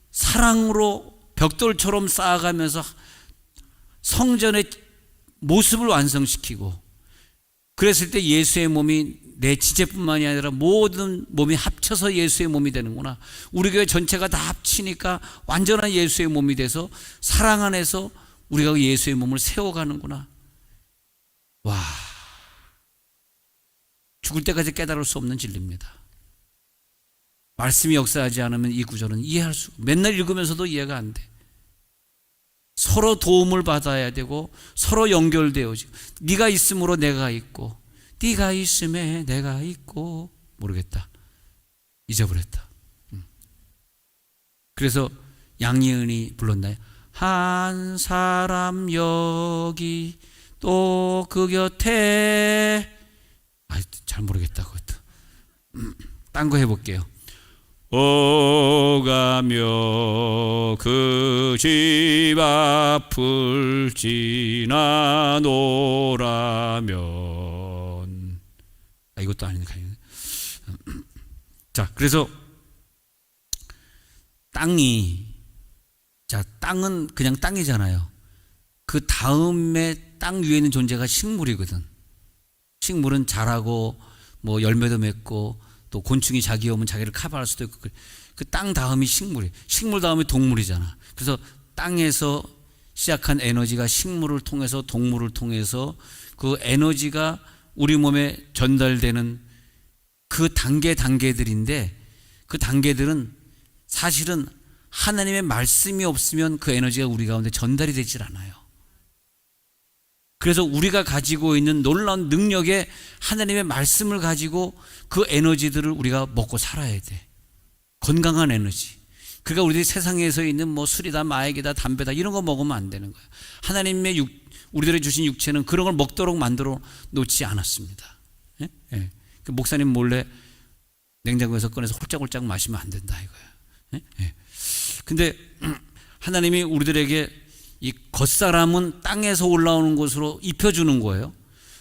사랑으로 벽돌처럼 쌓아가면서 성전의 모습을 완성시키고, 그랬을 때 예수의 몸이 내 지체뿐만이 아니라 모든 몸이 합쳐서 예수의 몸이 되는구나. 우리 교회 전체가 다 합치니까 완전한 예수의 몸이 돼서 사랑 안에서 우리가 예수의 몸을 세워가는구나. 와, 죽을 때까지 깨달을 수 없는 진리입니다. 말씀이 역사하지 않으면 이 구절은 이해할 수, 맨날 읽으면서도 이해가 안 돼. 서로 도움을 받아야 되고 서로 연결되어지고, 네가 있음으로 내가 있고 네가 있음에 내가 있고, 모르겠다, 잊어버렸다. 그래서 양예은이 불렀나요? 한 사람 여기 또 그 곁에, 잘 모르겠다 그것도. 딴 거 해볼게요. 오가며 그 집 앞을 지나 노라면, 이것도 아니니까. 자, 그래서 땅은 그냥 땅이잖아요. 그 다음에 땅 위에 있는 존재가 식물이거든. 식물은 자라고 열매도 맺고 또 곤충이 자기 오면 자기를 커버할 수도 있고, 그 땅 다음이 식물이, 식물 다음이 동물이잖아. 그래서 땅에서 시작한 에너지가 식물을 통해서 동물을 통해서 그 에너지가 우리 몸에 전달되는 그 단계들인데, 그 단계들은 사실은 하나님의 말씀이 없으면 그 에너지가 우리 가운데 전달이 되질 않아요. 그래서 우리가 가지고 있는 놀라운 능력에 하나님의 말씀을 가지고 그 에너지들을 우리가 먹고 살아야 돼. 건강한 에너지. 그러니까 우리들이 세상에서 있는 술이다, 마약이다, 담배다 이런 거 먹으면 안 되는 거예요. 하나님의 우리들이 주신 육체는 그런 걸 먹도록 만들어 놓지 않았습니다. 예? 예. 그 목사님 몰래 냉장고에서 꺼내서 홀짝홀짝 마시면 안 된다 이거예요. 예? 예. 근데 하나님이 우리들에게 이 겉사람은 땅에서 올라오는 것으로 입혀주는 거예요.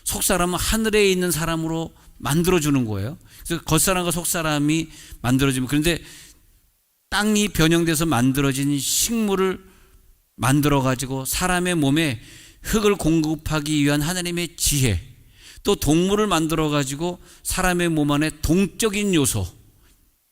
속사람은 하늘에 있는 사람으로 만들어주는 거예요. 그래서 겉사람과 속사람이 만들어지면, 그런데 땅이 변형돼서 만들어진 식물을 만들어가지고 사람의 몸에 흙을 공급하기 위한 하나님의 지혜, 또 동물을 만들어가지고 사람의 몸 안에 동적인 요소,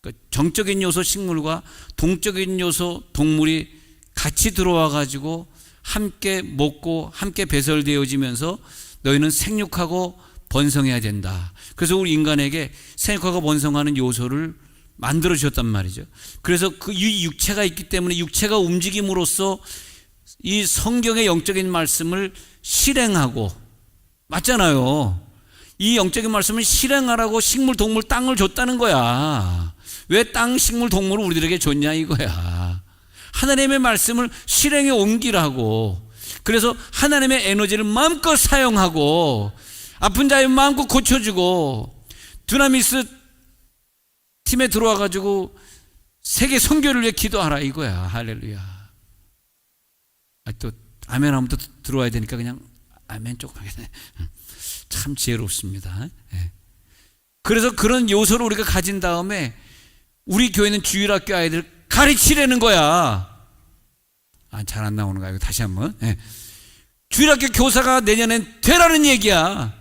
그러니까 정적인 요소 식물과 동적인 요소 동물이 같이 들어와가지고 함께 먹고 함께 배설되어지면서 너희는 생육하고 번성해야 된다. 그래서 우리 인간에게 생육하고 번성하는 요소를 만들어 주셨단 말이죠. 그래서 이 육체가 있기 때문에 육체가 움직임으로써 이 성경의 영적인 말씀을 실행하고, 맞잖아요. 이 영적인 말씀을 실행하라고 식물, 동물, 땅을 줬다는 거야. 왜 땅, 식물, 동물을 우리들에게 줬냐 이거야. 하나님의 말씀을 실행에 옮기라고. 그래서 하나님의 에너지를 마음껏 사용하고, 아픈 자의 마음껏 고쳐주고, 두나미스 팀에 들어와가지고 세계 선교를 위해 기도하라 이거야. 할렐루야. 또 아멘 하면 또 들어와야 되니까 그냥 아멘 조금 하겠네. 참 지혜롭습니다. 그래서 그런 요소를 우리가 가진 다음에 우리 교회는 주일학교 아이들 가르치려는 거야. 잘 안 나오는 거야. 이거 다시 한번. 주일학교 교사가 내년엔 되라는 얘기야.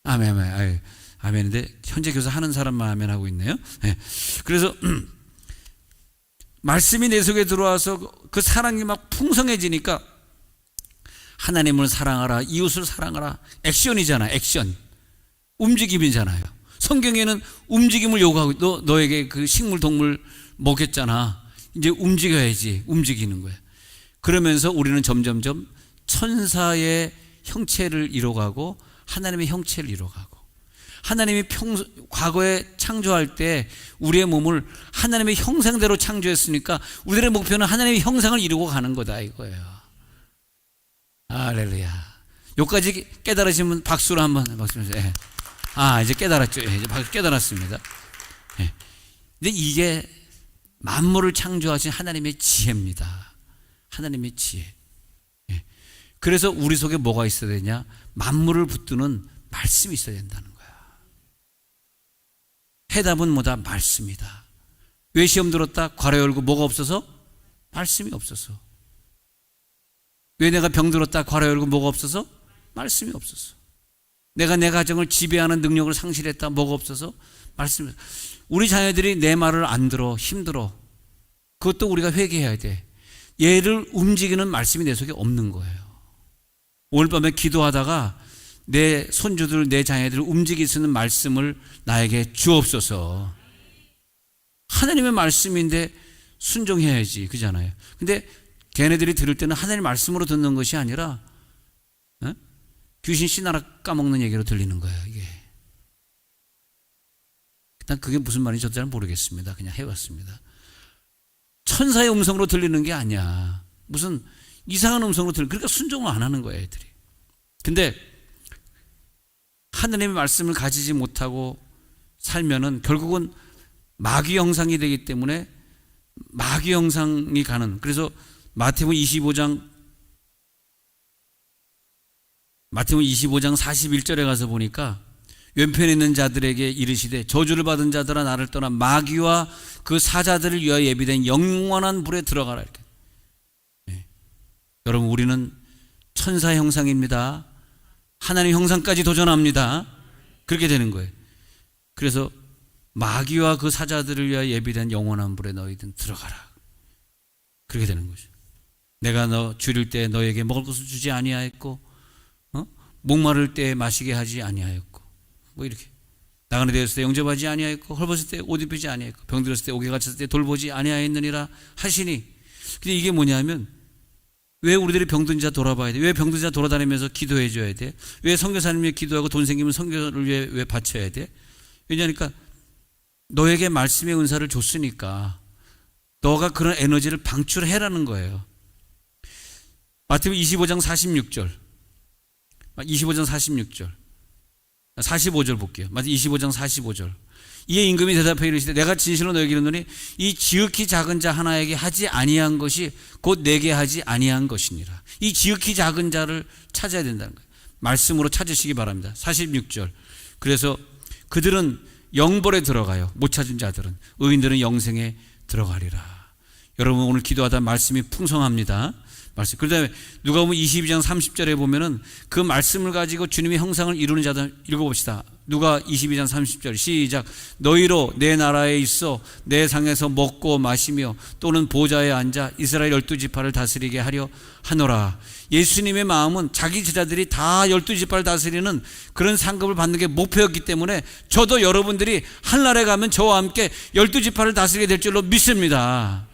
아멘. 아멘인데 현재 교사 하는 사람만 아멘 하고 있네요. 그래서 말씀이 내 속에 들어와서 그 사랑이 막 풍성해지니까 하나님을 사랑하라, 이웃을 사랑하라. 액션이잖아. 액션. 움직임이잖아요. 성경에는 움직임을 요구하고, 너에게 그 식물, 동물 먹였잖아. 이제 움직여야지. 움직이는 거야. 그러면서 우리는 점점점 천사의 형체를 이뤄가고 하나님의 형체를 이뤄가고, 하나님이 과거에 창조할 때 우리의 몸을 하나님의 형상대로 창조했으니까 우리의 목표는 하나님의 형상을 이루고 가는 거다 이거예요. 할렐루야. 여기까지 깨달으시면 박수로 한번 박수로. 예. 이제 깨달았죠. 예, 이제 깨달았습니다. 예. 근데 이게 만물을 창조하신 하나님의 지혜입니다. 하나님의 지혜. 예. 그래서 우리 속에 뭐가 있어야 되냐? 만물을 붙드는 말씀이 있어야 된다는 거야. 해답은 뭐다? 말씀이다. 왜 시험 들었다? 괄호 열고 뭐가 없어서? 말씀이 없어서. 왜 내가 병 들었다? 괄호 열고 뭐가 없어서? 말씀이 없어서. 내가 내 가정을 지배하는 능력을 상실했다? 뭐가 없어서? 말씀이 없어서. 우리 자녀들이 내 말을 안 들어, 힘들어. 그것도 우리가 회개해야 돼. 얘를 움직이는 말씀이 내 속에 없는 거예요. 오늘 밤에 기도하다가 내 손주들, 내 자녀들을 움직일 수 있는 말씀을 나에게 주옵소서. 하나님의 말씀인데 순종해야지, 그잖아요. 근데 걔네들이 들을 때는 하나님의 말씀으로 듣는 것이 아니라 귀신 씨나라 까먹는 얘기로 들리는 거예요, 이게. 일단 그게 무슨 말인지 저도 잘 모르겠습니다. 그냥 해봤습니다. 천사의 음성으로 들리는 게 아니야. 무슨 이상한 음성으로 그러니까 순종을 안 하는 거예요, 애들이. 근데 하나님의 말씀을 가지지 못하고 살면은 결국은 마귀 형상이 되기 때문에 마귀 형상이 가는. 그래서 마태복음 25장 41절에 가서 보니까 왼편에 있는 자들에게 이르시되 저주를 받은 자들아 나를 떠나 마귀와 그 사자들을 위하여 예비된 영원한 불에 들어가라 이렇게. 네. 여러분 우리는 천사 형상입니다. 하나님 형상까지 도전합니다. 그렇게 되는 거예요. 그래서 마귀와 그 사자들을 위하여 예비된 영원한 불에 너희들 들어가라. 그렇게 되는 거죠. 내가 너 줄일 때 너에게 먹을 것을 주지 아니하였고 목마를 때 마시게 하지 아니하였고 뭐 이렇게 나가는 데였을 때 영접하지 아니하였고 헐벗을 때 옷 입히지 아니하였고 병들었을 때 옥에 갇혔을 때 돌보지 아니하였느니라 하시니. 근데 이게 뭐냐면 왜 우리들이 병든 자 돌아봐야 돼? 왜 병든 자 돌아다니면서 기도해 줘야 돼? 왜 선교사님 위해 기도하고 돈 생기면 선교를 위해 왜 바쳐야 돼? 왜냐니까 너에게 말씀의 은사를 줬으니까 너가 그런 에너지를 방출해라는 거예요. 마태복음 25장 46절 45절 볼게요. 마태복음 25장 45절. 이에 임금이 대답하여 이르시되 내가 진실로 너에게 이르노니 이 지극히 작은 자 하나에게 하지 아니한 것이 곧 내게 하지 아니한 것이니라. 이 지극히 작은 자를 찾아야 된다는 거예요. 말씀으로 찾으시기 바랍니다. 46절. 그래서 그들은 영벌에 들어가요. 못 찾은 자들은. 의인들은 영생에 들어가리라. 여러분 오늘 기도하다 말씀이 풍성합니다. 말씀. 그다음에 누가복음 22장 30절에 보면은 그 말씀을 가지고 주님의 형상을 이루는 자들 읽어봅시다. 누가 22장 30절 시작. 너희로 내 나라에 있어 내 상에서 먹고 마시며 또는 보좌에 앉아 이스라엘 12지파를 다스리게 하려 하노라. 예수님의 마음은 자기 제자들이 다 12지파를 다스리는 그런 상급을 받는 게 목표였기 때문에 저도 여러분들이 하늘나라에 가면 저와 함께 12지파를 다스리게 될 줄로 믿습니다.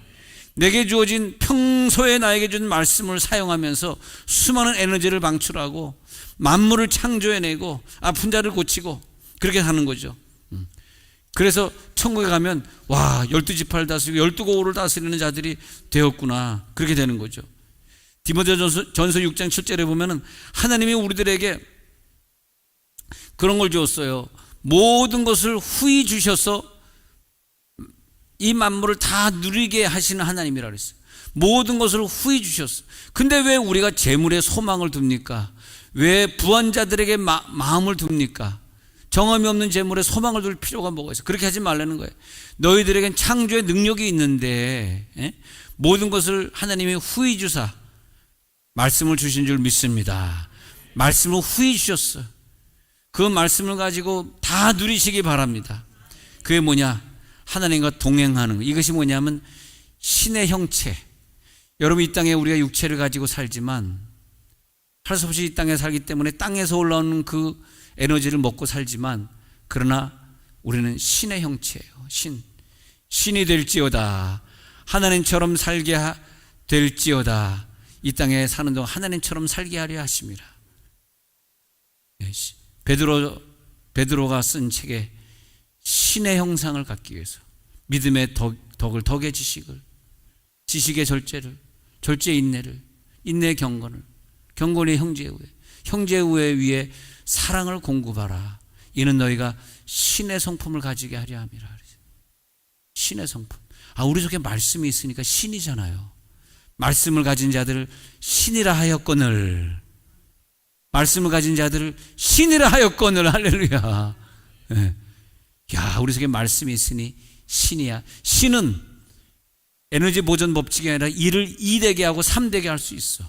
내게 주어진 평소에 나에게 준 말씀을 사용하면서 수많은 에너지를 방출하고 만물을 창조해내고 아픈 자를 고치고 그렇게 하는 거죠. 그래서 천국에 가면 와 12지파를 다스리고 12고을을 다스리는 자들이 되었구나. 그렇게 되는 거죠. 디모데전서 6장 7절에 보면은 하나님이 우리들에게 그런 걸 주었어요. 모든 것을 후히 주셔서 이 만물을 다 누리게 하시는 하나님이라 그랬어요. 모든 것을 후히 주셨어. 근데 왜 우리가 재물에 소망을 둡니까? 왜 부한자들에게 마음을 둡니까? 정함이 없는 재물에 소망을 둘 필요가 뭐가 있어? 그렇게 하지 말라는 거예요. 너희들에겐 창조의 능력이 있는데 모든 것을 하나님이 후히 주사 말씀을 주신 줄 믿습니다. 말씀을 후히 주셨어. 그 말씀을 가지고 다 누리시기 바랍니다. 그게 뭐냐? 하나님과 동행하는 것. 이것이 뭐냐면 신의 형체. 여러분 이 땅에 우리가 육체를 가지고 살지만 할 수 없이 이 땅에 살기 때문에 땅에서 올라오는 그 에너지를 먹고 살지만 그러나 우리는 신의 형체예요. 신이 될지어다. 하나님처럼 살게 될지어다. 이 땅에 사는 동안 하나님처럼 살게 하려 하심이라. 베드로가 쓴 책에 신의 형상을 갖기 위해서 믿음의 덕을, 덕의 지식을, 지식의 절제를, 절제의 인내를, 인내의 경건을, 경건의 형제의 우애, 형제의 우애 위에 사랑을 공급하라. 이는 너희가 신의 성품을 가지게 하려 함이라. 신의 성품. 우리 속에 말씀이 있으니까 신이잖아요. 말씀을 가진 자들을 신이라 하였거늘. 말씀을 가진 자들을 신이라 하였거늘. 할렐루야. 네. 야, 우리 속에 말씀이 있으니 신이야. 신은 에너지 보존 법칙이 아니라 1을 2되게 하고 3되게 할 수 있어.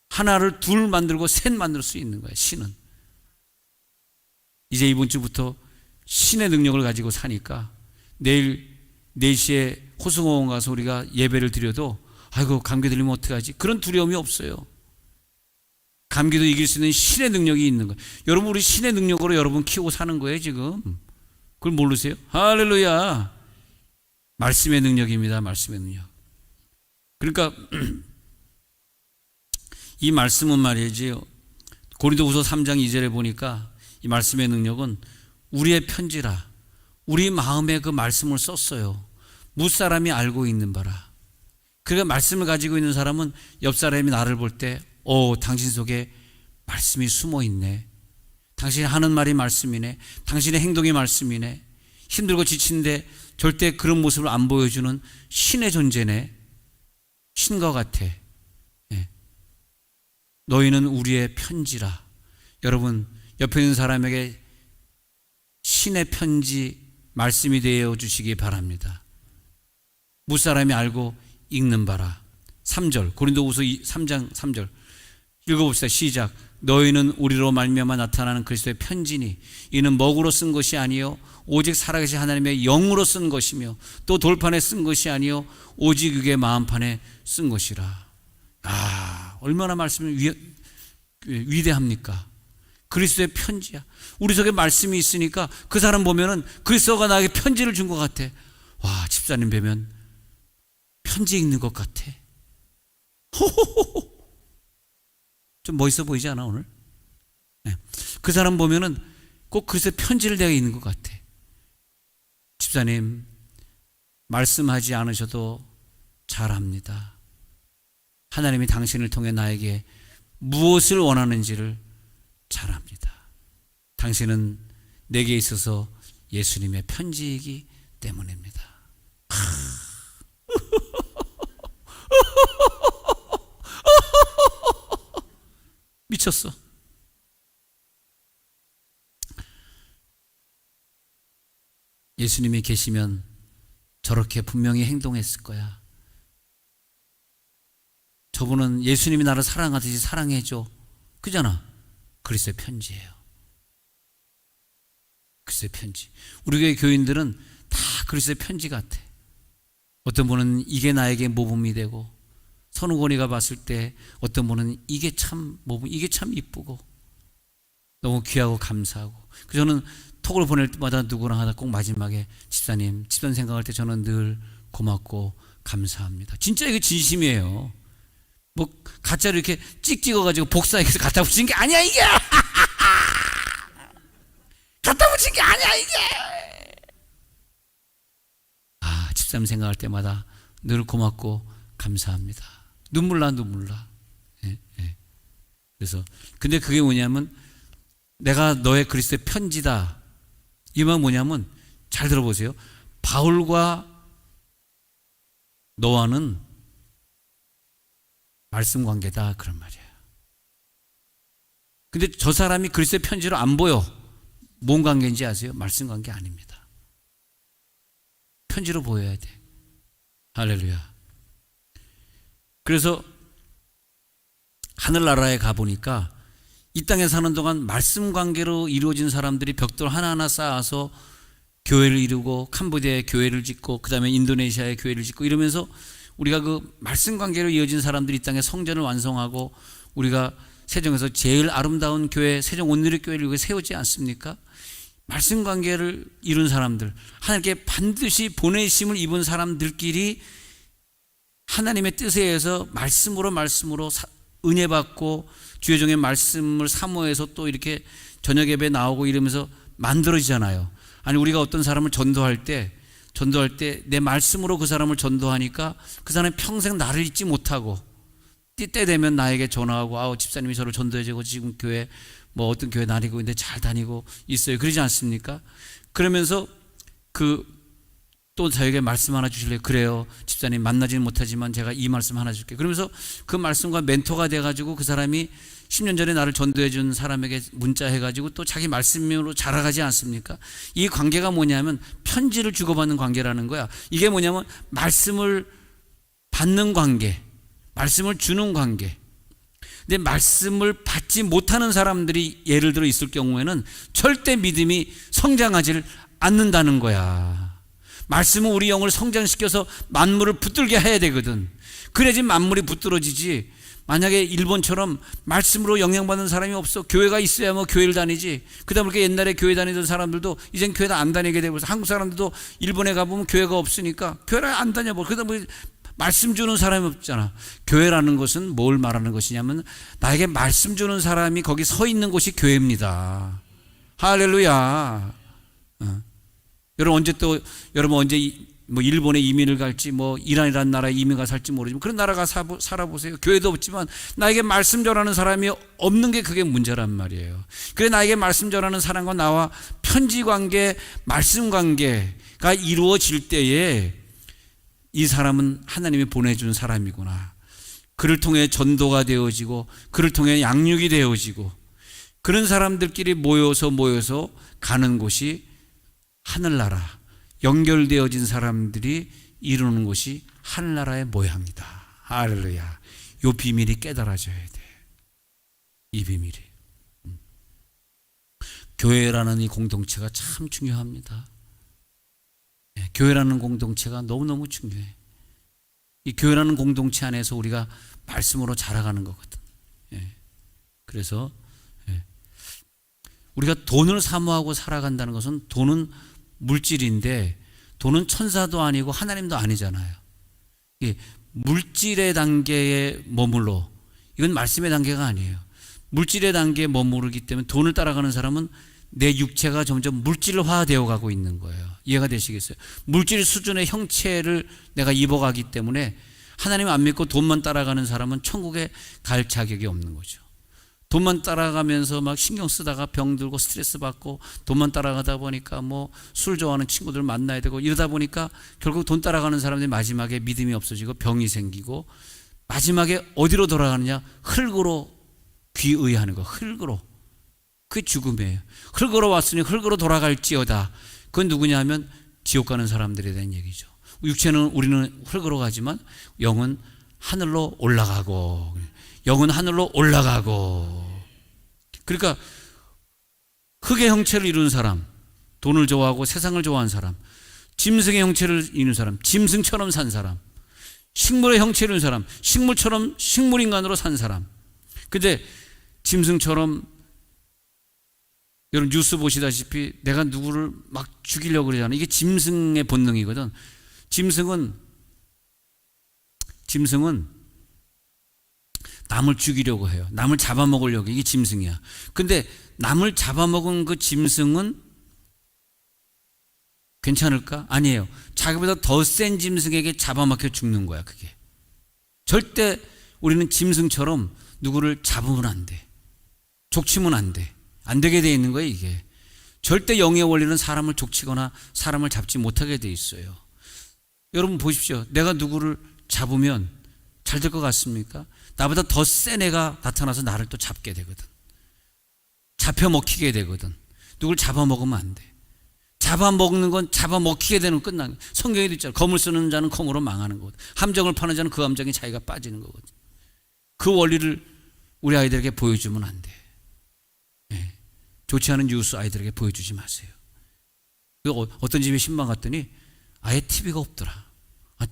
하나를 둘 만들고 셋 만들 수 있는 거야. 신은. 이제 이번 주부터 신의 능력을 가지고 사니까 내일 4시에 호승호원 가서 우리가 예배를 드려도 아이고 감기 들리면 어떡하지? 그런 두려움이 없어요. 감기도 이길 수 있는 신의 능력이 있는 거예요. 여러분, 우리 신의 능력으로 여러분 키우고 사는 거예요 지금. 그걸 모르세요? 할렐루야. 말씀의 능력입니다. 말씀의 능력. 그러니까 이 말씀은 말이지, 고린도후서 3장 2절에 보니까 이 말씀의 능력은 우리의 편지라, 우리 마음에 그 말씀을 썼어요. 무사람이 알고 있는 바라. 그러니까 말씀을 가지고 있는 사람은 옆 사람이 나를 볼 때 당신 속에 말씀이 숨어 있네. 당신이 하는 말이 말씀이네. 당신의 행동이 말씀이네. 힘들고 지친데 절대 그런 모습을 안 보여주는 신의 존재네. 신과 같아. 네. 너희는 우리의 편지라. 여러분, 옆에 있는 사람에게 신의 편지 말씀이 되어 주시기 바랍니다. 무사람이 알고 읽는 바라. 3절, 고린도후서 3장 3절 읽어봅시다. 시작. 너희는 우리로 말미암아 나타나는 그리스도의 편지니 이는 먹으로 쓴 것이 아니요 오직 살아계신 하나님의 영으로 쓴 것이며 또 돌판에 쓴 것이 아니요 오직 그의 마음판에 쓴 것이라. 얼마나 말씀이 위대합니까? 그리스도의 편지야. 우리 속에 말씀이 있으니까 그 사람 보면은 그리스도가 나에게 편지를 준 것 같아. 와, 집사님 뵈면 편지 읽는 것 같아. 호호호호. 좀 멋있어 보이지 않아 오늘? 네. 그 사람 보면은 꼭 그리스도의 편지를 내가 읽는 것 같아. 집사님, 말씀하지 않으셔도 잘합니다. 하나님이 당신을 통해 나에게 무엇을 원하는지를 잘합니다. 당신은 내게 있어서 예수님의 편지이기 때문입니다. 미쳤어. 예수님이 계시면 저렇게 분명히 행동했을 거야. 저분은 예수님이 나를 사랑하듯이 사랑해줘. 그잖아. 그리스도의 편지예요. 그리스도의 편지. 우리 교회 교인들은 다 그리스도의 편지 같아. 어떤 분은 이게 나에게 모범이 되고, 선우건이가 봤을 때 어떤 분은 이게 참 모범, 이게 참 이쁘고 너무 귀하고 감사하고. 저는 톡을 보낼 때마다 누구랑 하다 꼭 마지막에 집사님 생각할 때 저는 늘 고맙고 감사합니다. 진짜 이게 진심이에요. 뭐 가짜로 이렇게 찍어가지고 복사해서 갖다 붙인 게 아니야 이게. 갖다 붙인 게 아니야 이게. 집사님 생각할 때마다 늘 고맙고 감사합니다. 눈물 나. 예, 예. 그래서 근데 그게 뭐냐면 내가 너의 그리스도의 편지다. 이 말은 뭐냐면 잘 들어보세요. 바울과 너와는 말씀 관계다 그런 말이에요. 근데 저 사람이 그리스도의 편지로 안 보여. 뭔 관계인지 아세요? 말씀 관계 아닙니다. 편지로 보여야 돼. 할렐루야. 그래서 하늘나라에 가보니까 이 땅에 사는 동안 말씀 관계로 이루어진 사람들이 벽돌 하나하나 쌓아서 교회를 이루고 캄보디아에 교회를 짓고 그 다음에 인도네시아에 교회를 짓고 이러면서 우리가 그 말씀 관계로 이어진 사람들이 이 땅에 성전을 완성하고 우리가 세종에서 제일 아름다운 교회 세종 온누리교회를 세우지 않습니까? 말씀 관계를 이룬 사람들, 하나님께 반드시 보내심을 입은 사람들끼리 하나님의 뜻에 의해서 말씀으로 은혜 받고 주의 종의 말씀을 사모해서 또 이렇게 저녁 예배 나오고 이러면서 만들어지잖아요. 아니 우리가 어떤 사람을 전도할 때 내 말씀으로 그 사람을 전도하니까 그 사람이 평생 나를 잊지 못하고 때 되면 나에게 전화하고 집사님이 저를 전도해주고 지금 교회 뭐 어떤 교회 다니고 있는데 잘 다니고 있어요. 그러지 않습니까? 그러면서 또 저에게 말씀 하나 주실래요? 그래요. 집사님 만나지는 못하지만 제가 이 말씀 하나 줄게요. 그러면서 그 말씀과 멘토가 돼가지고 그 사람이 10년 전에 나를 전도해 준 사람에게 문자해가지고 또 자기 말씀으로 자라가지 않습니까? 이 관계가 뭐냐면 편지를 주고받는 관계라는 거야. 이게 뭐냐면 말씀을 받는 관계, 말씀을 주는 관계. 근데 말씀을 받지 못하는 사람들이 예를 들어 있을 경우에는 절대 믿음이 성장하지 않는다는 거야. 말씀은 우리 영을 성장시켜서 만물을 붙들게 해야 되거든. 그래야지 만물이 붙들어지지. 만약에 일본처럼 말씀으로 영향받는 사람이 없어. 교회가 있어야 뭐 교회를 다니지. 그러다 보니까 옛날에 교회 다니던 사람들도 이젠 교회도 안 다니게 되고, 한국 사람들도 일본에 가보면 교회가 없으니까 교회를 안 다녀버려. 그러다 보니 말씀 주는 사람이 없잖아. 교회라는 것은 뭘 말하는 것이냐면 나에게 말씀 주는 사람이 거기 서 있는 곳이 교회입니다. 할렐루야. 여러분 언제 뭐 일본에 이민을 갈지 뭐 이란이라는 나라에 이민가 살지 모르지만 그런 나라가 살아보세요. 교회도 없지만 나에게 말씀 전하는 사람이 없는 게 그게 문제란 말이에요. 그래 나에게 말씀 전하는 사람과 나와 편지 관계, 말씀 관계가 이루어질 때에 이 사람은 하나님이 보내준 사람이구나. 그를 통해 전도가 되어지고 그를 통해 양육이 되어지고 그런 사람들끼리 모여서 가는 곳이 하늘나라, 연결되어진 사람들이 이루는 것이 하늘나라의 모양이다. 할렐루야. 이 비밀이 깨달아져야 돼. 이 비밀이. 교회라는 이 공동체가 참 중요합니다. 교회라는 공동체가 너무너무 중요해. 이 교회라는 공동체 안에서 우리가 말씀으로 자라가는 거거든. 그래서 우리가 돈을 사모하고 살아간다는 것은 돈은 물질인데 돈은 천사도 아니고 하나님도 아니잖아요. 물질의 단계에 머물러, 이건 말씀의 단계가 아니에요. 물질의 단계에 머무르기 때문에 돈을 따라가는 사람은 내 육체가 점점 물질화되어 가고 있는 거예요. 이해가 되시겠어요? 물질 수준의 형체를 내가 입어가기 때문에 하나님 안 믿고 돈만 따라가는 사람은 천국에 갈 자격이 없는 거죠. 돈만 따라가면서 막 신경 쓰다가 병들고 스트레스 받고 돈만 따라가다 보니까 뭐 술 좋아하는 친구들 만나야 되고 이러다 보니까 결국 돈 따라가는 사람들이 마지막에 믿음이 없어지고 병이 생기고 마지막에 어디로 돌아가느냐? 흙으로 귀의하는 거. 흙으로. 그게 죽음이에요. 흙으로 왔으니 흙으로 돌아갈지어다. 그건 누구냐 하면 지옥 가는 사람들에 대한 얘기죠. 육체는 우리는 흙으로 가지만 영은 하늘로 올라가고, 영은 하늘로 올라가고. 그러니까 흙의 형체를 이루는 사람, 돈을 좋아하고 세상을 좋아하는 사람, 짐승의 형체를 이루는 사람, 짐승처럼 산 사람, 식물의 형체를 이루는 사람, 식물처럼 식물인간으로 산 사람. 근데 짐승처럼, 여러분 뉴스 보시다시피 내가 누구를 막 죽이려고 그러잖아요. 이게 짐승의 본능이거든. 짐승은 남을 죽이려고 해요. 남을 잡아먹으려고. 이게 짐승이야. 근데 남을 잡아먹은 그 짐승은 괜찮을까? 아니에요. 자기보다 더 센 짐승에게 잡아먹혀 죽는 거야. 그게. 절대 우리는 짐승처럼 누구를 잡으면 안 돼. 족치면 안 돼. 안 되게 돼 있는 거예요, 이게. 절대 영의 원리는 사람을 족치거나 사람을 잡지 못하게 돼 있어요. 여러분 보십시오. 내가 누구를 잡으면 잘 될 것 같습니까? 나보다 더 센 애가 나타나서 나를 또 잡게 되거든. 잡혀 먹히게 되거든. 누굴 잡아먹으면 안 돼. 잡아먹는 건 잡아먹히게 되는 끝나는 거야. 성경에도 있잖아. 검을 쓰는 자는 검으로 망하는 거거든. 함정을 파는 자는 그 함정에 자기가 빠지는 거거든. 그 원리를 우리 아이들에게 보여주면 안 돼. 좋지 않은 뉴스 아이들에게 보여주지 마세요. 어떤 집에 신방 갔더니 아예 TV가 없더라.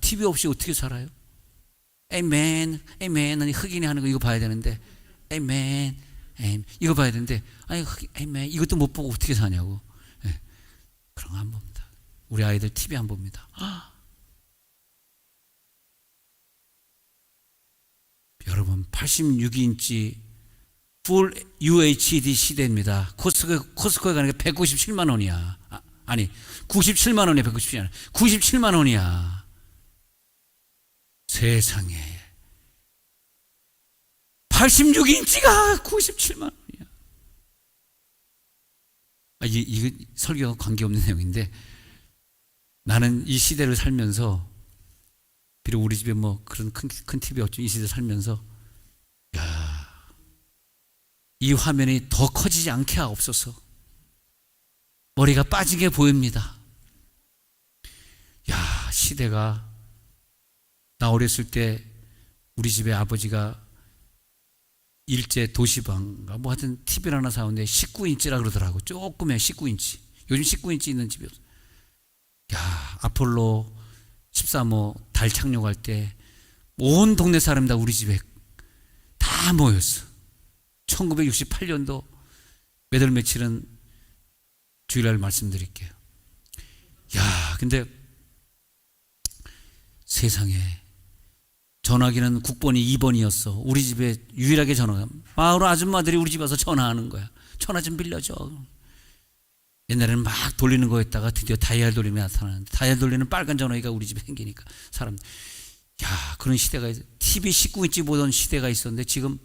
TV 없이 어떻게 살아요? 에이멘, 에이멘. 아니 흑인이 하는 거 이거 봐야 되는데, 에이멘, 에이멘. 이거 봐야 되는데, 아니 에이멘. 이것도 못 보고 어떻게 사냐고. 그런 거 안 봅니다. 우리 아이들 TV 안 봅니다. 여러분 86인치 풀 UHD 시대입니다. 코스코에 가는 게 197만 원이야. 아니 97만 원이야. 197만 원. 97만 원이야. 세상에 86인치가 97만 원이야. 이거 설교와 관계없는 내용인데, 나는 이 시대를 살면서, 비록 우리 집에 뭐 그런 큰 TV 없죠. 이 시대 살면서, 이 화면이 더 커지지 않게 하옵소서. 머리가 빠지게 보입니다. 시대가, 나 어렸을 때 우리 집에 아버지가 일제 도시방가 뭐 하여튼 TV를 하나 사오는데 19인치라 그러더라고. 조그매 19인치. 요즘 19인치 있는 집이 없어. 아폴로 13호 달 착륙할 때 온 동네 사람 다 우리 집에 다 모였어. 1968년도 몇 월 며칠은 주일날 말씀드릴게요. 근데 세상에, 전화기는 국번이 2번이었어. 우리 집에 유일하게 전화가, 마을 아줌마들이 우리 집 와서 전화하는 거야. 전화 좀 빌려줘. 옛날에는 막 돌리는 거였다가 드디어 다이얼 돌림이 나타나는데, 다이얼 돌리는 빨간 전화기가 우리 집에 생기니까 사람, 그런 시대가 있어. TV 19인치 보던 시대가 있었는데 지금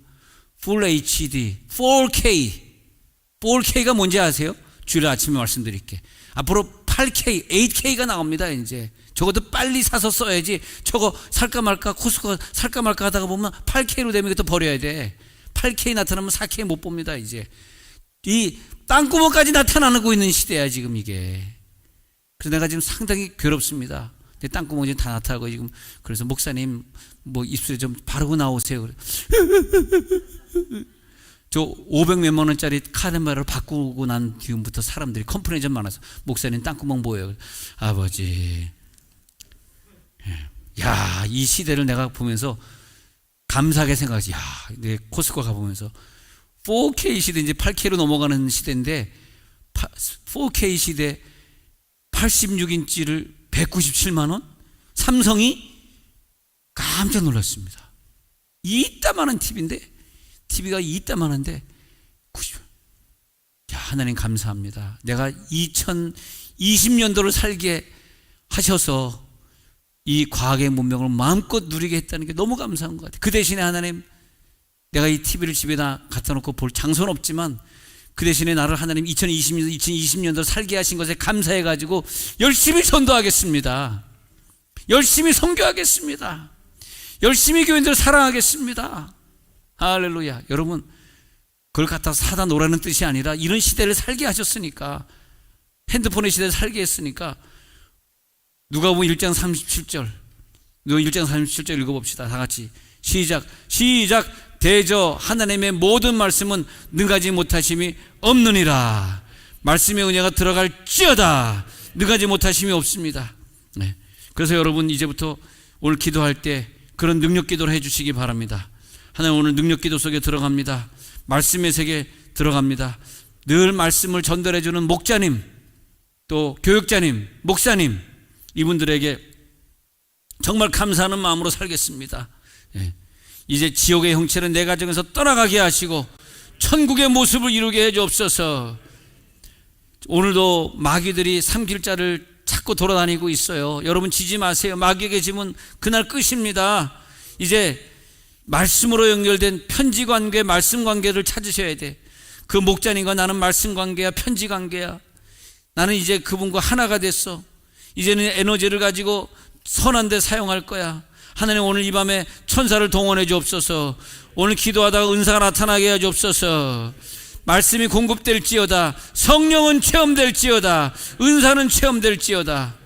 Full HD, 4K가 뭔지 아세요? 주일 아침에 말씀드릴게. 앞으로 8K, 8K가 나옵니다. 이제 저것도 빨리 사서 써야지. 저거 살까 말까, 코스코 살까 말까 하다가 보면 8K로 되면 이것도 버려야 돼. 8K 나타나면 4K 못 봅니다. 이제 이 땅구멍까지 나타나고 있는 시대야 지금 이게. 그래서 내가 지금 상당히 괴롭습니다. 내 땅구멍이 다 나타나고 지금. 그래서 목사님 뭐 입술에 좀 바르고 나오세요. 저 500 몇만 원짜리 카드마를 바꾸고 난 뒤부터 사람들이 컴플레인 좀 많아서, 목사님 땅구멍 보여요. 아버지, 이 시대를 내가 보면서 감사하게 생각하지. 내 코스코 가보면서 4K 시대, 이제 8K로 넘어가는 시대인데 4K 시대 86인치를 197만 원? 삼성이 깜짝 놀랐습니다. 이따만한 TV인데, TV가 이따만한데 90. 하나님 감사합니다. 내가 2020년도를 살게 하셔서 이 과학의 문명을 마음껏 누리게 했다는 게 너무 감사한 것 같아요. 그 대신에 하나님, 내가 이 TV를 집에다 갖다 놓고 볼 장소는 없지만 그 대신에 나를 하나님 2020년도 살게 하신 것에 감사해가지고 열심히 전도하겠습니다. 열심히 선교하겠습니다. 열심히 교인들을 사랑하겠습니다. 할렐루야. 여러분, 그걸 갖다 사다 놓으라는 뜻이 아니라 이런 시대를 살게 하셨으니까, 핸드폰의 시대를 살게 했으니까. 누가복음 1장 37절, 누가복음 1장 37절 읽어봅시다. 다 같이 시작. 대저 하나님의 모든 말씀은 능가지 못하심이 없느니라. 말씀의 은혜가 들어갈지어다. 능가지 못하심이 없습니다. 그래서 여러분, 이제부터 오늘 기도할 때 그런 능력 기도를 해주시기 바랍니다. 하나님, 오늘 능력 기도 속에 들어갑니다. 말씀의 세계에 들어갑니다. 늘 말씀을 전달해주는 목자님, 또 교육자님, 목사님, 이분들에게 정말 감사하는 마음으로 살겠습니다. 이제 지옥의 형체는 내 가정에서 떠나가게 하시고 천국의 모습을 이루게 해주옵소서. 오늘도 마귀들이 삼킬 자를 찾고 돌아다니고 있어요. 여러분, 지지 마세요. 마귀에게 지면 그날 끝입니다. 이제 말씀으로 연결된 편지 관계, 말씀 관계를 찾으셔야 돼. 그 목자님과 나는 말씀 관계야, 편지 관계야. 나는 이제 그분과 하나가 됐어. 이제는 에너지를 가지고 선한 데 사용할 거야. 하나님, 오늘 이 밤에 천사를 동원해 주옵소서. 오늘 기도하다가 은사가 나타나게 해 주옵소서. 말씀이 공급될지어다. 성령은 체험될지어다. 은사는 체험될지어다.